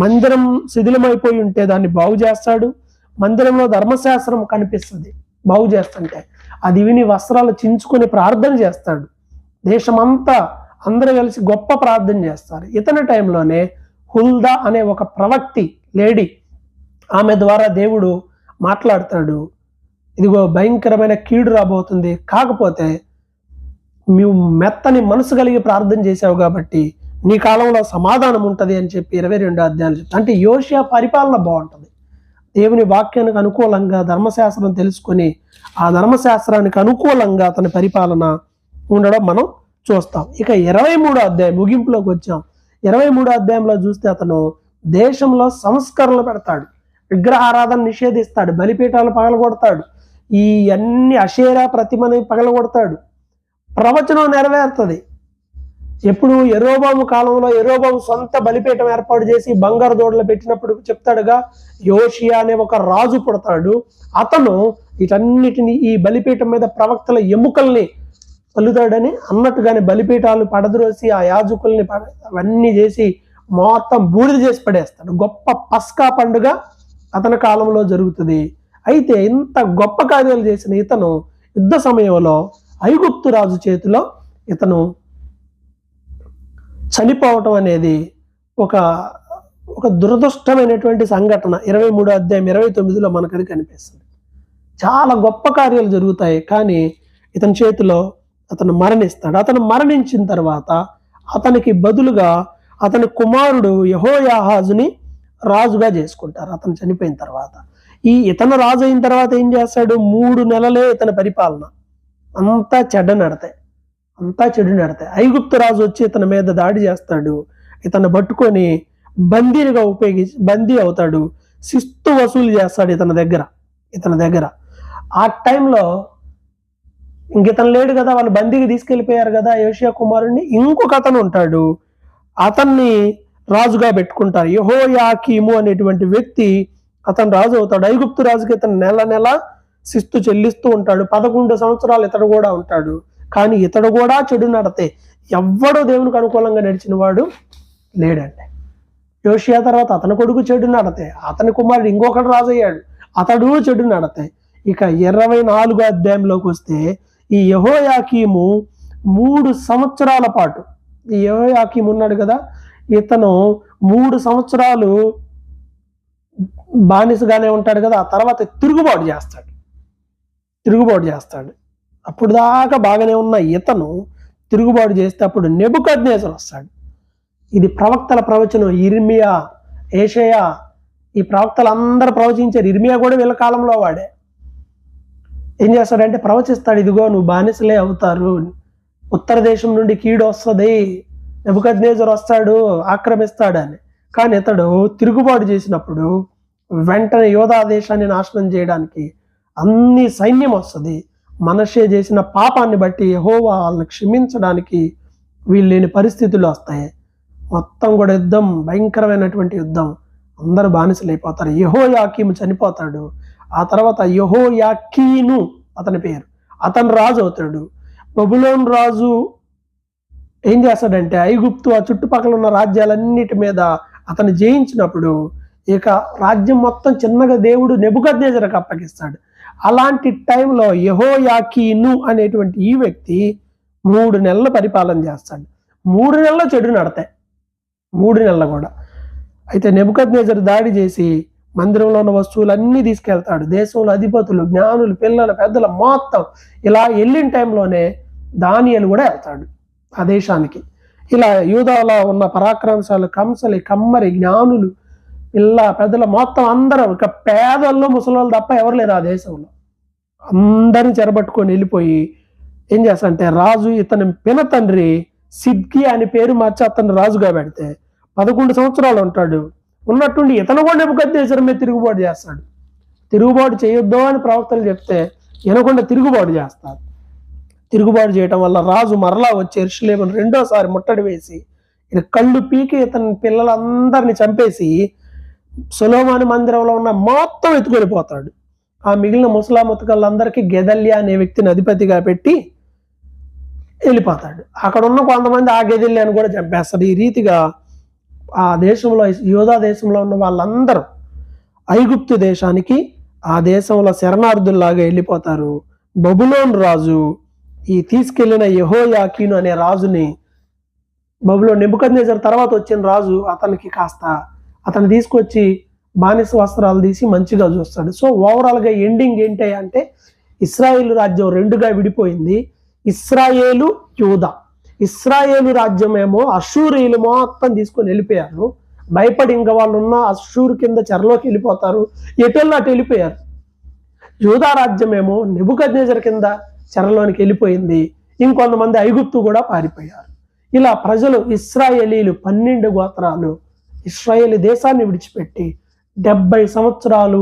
మందిరం శిథిలమైపోయి ఉంటే దాన్ని బాగు చేస్తాడు. మందిరంలో ధర్మశాస్త్రం కనిపిస్తుంది బాగు చేస్తుంటే అది విని వస్త్రాలు చించుకొని ప్రార్థన చేస్తాడు. దేశమంతా అందరూ కలిసి గొప్ప ప్రార్థన చేస్తారు. ఇతని టైంలోనే హుల్దా అనే ఒక ప్రవక్తి లేడీ, ఆమె ద్వారా దేవుడు మాట్లాడతాడు. ఇదిగో భయంకరమైన కీడు రాబోతుంది, కాకపోతే నీవు మెత్తని మనసు కలిగి ప్రార్థన చేసావు కాబట్టి నీ కాలంలో సమాధానం ఉంటుంది అని చెప్పి 22 అధ్యాయాలు చెప్తాను. అంటే యోషియా పరిపాలన బాగుంటుంది. దేవుని వాక్యానికి అనుకూలంగా ధర్మశాస్త్రం తెలుసుకొని ఆ ధర్మశాస్త్రానికి అనుకూలంగా అతని పరిపాలన ఉండడం మనం చూస్తాం. ఇక 23 అధ్యాయం ముగింపులోకి వచ్చాం. 23 అధ్యాయంలో చూస్తే అతను దేశంలో సంస్కరణలు పెడతాడు. విగ్రహారాధన నిషేధిస్తాడు. బలిపీఠాలు పగలగొడతాడు. ఈ అన్ని అషేరా ప్రతిమని పగలగొడతాడు. ప్రవచనం నెరవేరుతుంది. ఎప్పుడు? యెరోబాము కాలంలో యెరోబాము సొంత బలిపీఠం ఏర్పాటు చేసి బంగారు దూడలు పెట్టినప్పుడు చెప్తాడుగా, యోషియా అనే ఒక రాజు పుడతాడు. అతను వీటన్నిటిని ఈ బలిపీఠం మీద ప్రవక్తల ఎముకల్ని పలుతాడని అన్నట్టుగానే బలిపీఠాలు పడద్రోసి ఆ యాజకుల్ని అవన్నీ చేసి మొత్తం బూడిద చేసి పడేస్తాడు. గొప్ప పస్కా పండుగ అతని కాలంలో జరుగుతుంది. అయితే ఇంత గొప్ప కార్యాలు చేసిన ఇతను యుద్ధ సమయంలో ఐగుప్తు రాజు చేతిలో ఇతను చనిపోవటం అనేది ఒక దురదృష్టమైనటువంటి సంఘటన 23 అధ్యాయం 29లో మనకది కనిపిస్తుంది. చాలా గొప్ప కార్యాలు జరుగుతాయి, కానీ ఇతని చేతిలో అతను మరణిస్తాడు. అతను మరణించిన తర్వాత అతనికి బదులుగా అతని కుమారుడు యెహోయాహాజుని రాజుగా చేసుకుంటారు. అతను చనిపోయిన తర్వాత ఇతను రాజు అయిన తర్వాత ఏం చేస్తాడు? 3 నెలలే ఇతని పరిపాలన. అంతా చెడు నడతాయి. ఐగుప్తు రాజు వచ్చి ఇతని మీద దాడి చేస్తాడు. ఇతను పట్టుకొని బందీ అవుతాడు. శిస్తు వసూలు చేస్తాడు ఇతని దగ్గర. ఆ టైంలో ఇతను లేడు కదా, వాళ్ళు బందీకి తీసుకెళ్ళిపోయారు కదా యోషియా కుమారుడిని. ఇంకొక అతను ఉంటాడు, అతన్ని రాజుగా పెట్టుకుంటారు. యెహోయాకీము అనేటువంటి వ్యక్తి అతను రాజు అవుతాడు. ఐగుప్తు రాజుకి ఇతను నెల శిస్తు చెల్లిస్తూ ఉంటాడు. 11 సంవత్సరాలు ఇతడు కూడా ఉంటాడు. కానీ ఇతడు కూడా చెడు నడతే, ఎవ్వడూ దేవునికి అనుకూలంగా నడిచిన వాడు లేడండి. యోషియా తర్వాత అతని కొడుకు చెడు నడతే, అతని కుమారుడు ఇంకొకటి రాజు అయ్యాడు, అతడు చెడు నడతే. ఇక 24 అధ్యాయంలోకి వస్తే ఈ యెహోయాకీము 3 సంవత్సరాల పాటు, ఈ యెహోయాకీము ఉన్నాడు కదా, ఇతను 3 సంవత్సరాలు బానిసగానే ఉంటాడు కదా. ఆ తర్వాత తిరుగుబాటు చేస్తాడు. అప్పుడు దాకా బాగానే ఉన్న ఇతను తిరుగుబాటు చేస్తే అప్పుడు నెబుకద్నెజరు వస్తాడు. ఇది ప్రవక్తల ప్రవచనం. ఇర్మియా, ఏషయా, ఈ ప్రవక్తలు అందరూ ప్రవచించారు. ఇర్మియా కూడా వీళ్ళ కాలంలో వాడే. ఏం చేస్తాడంటే ప్రవచిస్తాడు, ఇదిగో నువ్వు బానిసలే అవుతారు, ఉత్తర దేశం నుండి కీడు వస్తుంది, నెబుకద్నెజరు వస్తాడు, ఆక్రమిస్తాడని. కానీ ఇతడు తిరుగుబాటు చేసినప్పుడు వెంటనే యోధా దేశాన్ని నాశనం చేయడానికి అన్ని సైన్యం వస్తుంది. మనషే చేసిన పాపాన్ని బట్టి యెహోవా వాళ్ళని క్షమించడానికి వీళ్ళని పరిస్థితులు వస్తాయి. మొత్తం కూడా యుద్ధం, భయంకరమైనటువంటి యుద్ధం, అందరూ బానిసలు అయిపోతారు. యెహోయాకీము చనిపోతాడు. ఆ తర్వాత యెహోయాకీను అతని పేరు, అతను రాజు అవుతాడు. బబులోను రాజు ఏం చేస్తాడంటే ఐగుప్తు ఆ చుట్టుపక్కల ఉన్న రాజ్యాలన్నిటి మీద అతను జయించినప్పుడు ఇక రాజ్యం మొత్తం చిన్నగా దేవుడు నెబుకద్నెజరుకు అప్పగిస్తాడు. అలాంటి టైంలో యెహోయాకీను అనేటువంటి ఈ వ్యక్తి 3 నెలలు పరిపాలన చేస్తాడు. 3 నెలలు చెడు నడతాయి, 3 నెలలు కూడా. అయితే నెబుకద్నెజరు దాడి చేసి మందిరంలో ఉన్న వస్తువులన్నీ తీసుకెళ్తాడు. దేశంలో అధిపతులు, జ్ఞానులు, పిల్లలు, పెద్దలు మొత్తం ఇలా వెళ్ళిన టైంలోనే దానియేలు కూడా వెళ్తాడు ఆ దేశానికి. ఇలా యూదాలో ఉన్న పరాక్రమశాలు, కంసలి, కమ్మరి, జ్ఞానులు, పిల్ల పెద్దలు మొత్తం అందరూ, ఇక పేదల్లో ముసలోళ్ళు తప్ప ఎవరు లేరు ఆ దేశంలో. అందరిని చెరబట్టుకొని వెళ్ళిపోయి ఏం చేస్తారంటే, రాజు ఇతని పినతండ్రి సిద్కి అని పేరు మార్చి అతను రాజుగా పెడితే 11 సంవత్సరాలు ఉంటాడు. ఉన్నట్టుండి ఇతను కూడా నెబుకద్నెజరు మీద తిరుగుబాటు చేస్తాడు. తిరుగుబాటు చేయొద్దు అని ప్రవక్తలు చెప్తే వినకుండా తిరుగుబాటు చేస్తారు. తిరుగుబాటు చేయటం వల్ల రాజు మరలా వచ్చి యెరూషలేమును రెండోసారి ముట్టడి వేసి కళ్ళు పీకి ఇతని పిల్లలందరినీ చంపేసి సొలొమోను మందిరంలో ఉన్న మొత్తం ఎత్తుకొనిపోతాడు. ఆ మిగిలిన ముసలా ముతకళ్ళందరికీ గెదల్యా అనే వ్యక్తిని అధిపతిగా పెట్టి వెళ్ళిపోతాడు. అక్కడ ఉన్న కొంతమంది ఆ గెదల్యాని కూడా చంపేస్తాడు. ఈ రీతిగా ఆ దేశంలో, యూదా దేశంలో ఉన్న వాళ్ళందరూ ఐగుప్తు దేశానికి, ఆ దేశంలో శరణార్థుల్లాగా వెళ్ళిపోతారు. బబులోను రాజు ఈ తీసుకెళ్లిన యెహోయాకీను అనే రాజుని, బబులోను నెబుకద్నెజరు తర్వాత వచ్చిన రాజు అతనికి కాస్త అతను తీసుకొచ్చి బానిస వస్త్రాలు తీసి మంచిగా చూస్తాడు. సో ఓవరాల్గా ఎండింగ్ ఏంటి అంటే, ఇశ్రాయేలు రాజ్యం 2గా విడిపోయింది. ఇశ్రాయేలు, యూదా. ఇశ్రాయేలు రాజ్యం ఏమో అష్షూరీయులు మొత్తం తీసుకొని వెళ్ళిపోయారు. భయపడి ఇంకా వాళ్ళు ఉన్న అష్షూరు కింద చెరలోకి వెళ్ళిపోతారు, ఎటోళ్ళు అటు వెళ్ళిపోయారు. యూదా రాజ్యం ఏమో నెబుకద్నెజరు కింద చెరలోనికి వెళ్ళిపోయింది. ఇంకొంతమంది ఐగుప్తు కూడా పారిపోయారు. ఇలా ప్రజలు, ఇశ్రాయేలీలు 12 గోత్రాలు ఇశ్రాయేలు దేశాన్ని విడిచిపెట్టి 70 సంవత్సరాలు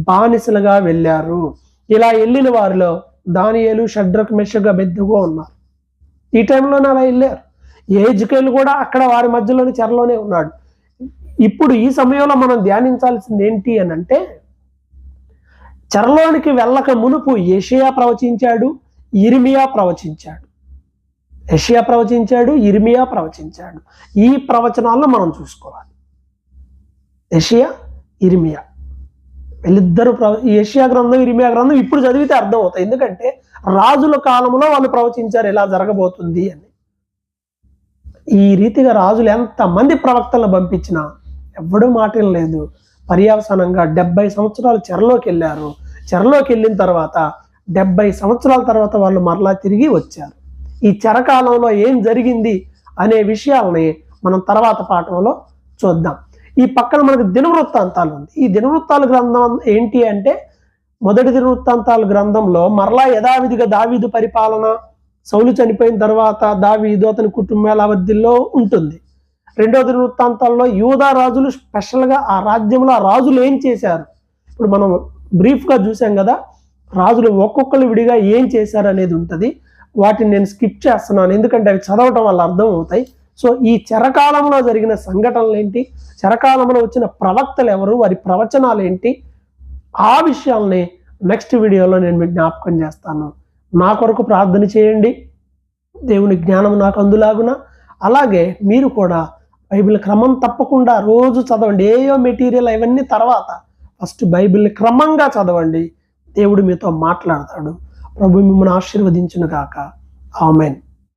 బానిసలుగా వెళ్ళారు. ఇలా వెళ్ళిన వారిలో దానియేలు, షడ్రక్, మెషక్, అబేద్నెగో ఉన్నారు. ఈ టైంలోనే అలా వెళ్ళారు. యెహెజ్కేలు కూడా అక్కడ వారి మధ్యలోని చెరలోనే ఉన్నాడు. ఇప్పుడు ఈ సమయంలో మనం ధ్యానించాల్సింది ఏంటి అని అంటే, చెరలోనికి వెళ్ళక మునుపు యెషయా ప్రవచించాడు, యిర్మీయా ప్రవచించాడు. యెషయా ప్రవచించాడు, యిర్మీయా ప్రవచించాడు. ఈ ప్రవచనాలను మనం చూసుకోవాలి. యెషయా, యిర్మీయా వీళ్ళిద్దరు యెషయా గ్రంథం, యిర్మీయా గ్రంథం ఇప్పుడు చదివితే అర్థం అవుతాయి. ఎందుకంటే రాజుల కాలంలో వాళ్ళు ప్రవచించారు ఇలా జరగబోతుంది అని. ఈ రీతిగా రాజులు ఎంతమంది ప్రవక్తలను పంపించినా ఎవ్వడూ మాట లేదు. పర్యవసానంగా 70 సంవత్సరాలు చెరలోకి వెళ్ళారు. చెరలోకి వెళ్ళిన తర్వాత 70 సంవత్సరాల తర్వాత వాళ్ళు మరలా తిరిగి వచ్చారు. ఈ చెరకాలంలో ఏం జరిగింది అనే విషయాలని మనం తర్వాత పాఠంలో చూద్దాం. ఈ పక్కన మనకు దినవృత్తాంతాలు ఉంది. ఈ దినవృత్తాల గ్రంథం ఏంటి అంటే, మొదటి దినవృత్తాంతాల గ్రంథంలో మరలా యథావిధిగా దావీదు పరిపాలన, సౌలు చనిపోయిన తర్వాత దావీదు అతని కుటుంబాల అభివృద్ధిలో ఉంటుంది. రెండో దినవృత్తాంతాల్లో యూదా రాజులు స్పెషల్గా ఆ రాజ్యంలో ఆ రాజులు ఏం చేశారు ఇప్పుడు మనం బ్రీఫ్గా చూసాం కదా. రాజులు ఒక్కొక్కరు విడిగా ఏం చేశారు అనేది ఉంటుంది. వాటిని నేను స్కిప్ చేస్తున్నాను ఎందుకంటే అవి చదవటం వల్ల అర్థం అవుతాయి. సో ఈ చెరకాలంలో జరిగిన సంఘటనలు ఏంటి, చెరకాలంలో వచ్చిన ప్రవక్తలు ఎవరు, వారి ప్రవచనాలు ఏంటి, ఆ విషయాల్ని నెక్స్ట్ వీడియోలో నేను మీకు జ్ఞాపకం చేస్తాను. నా కొరకు ప్రార్థన చేయండి, దేవుని జ్ఞానం నాకు అందులాగున. అలాగే మీరు కూడా బైబిల్ క్రమం తప్పకుండా రోజు చదవండి. ఏయో మెటీరియల్ అవన్నీ తర్వాత, ఫస్ట్ బైబిల్ని క్రమంగా చదవండి. దేవుడు మీతో మాట్లాడతాడు. ప్రభు మిమ్మల్ని ఆశీర్వదించును గాక. ఆమేన్.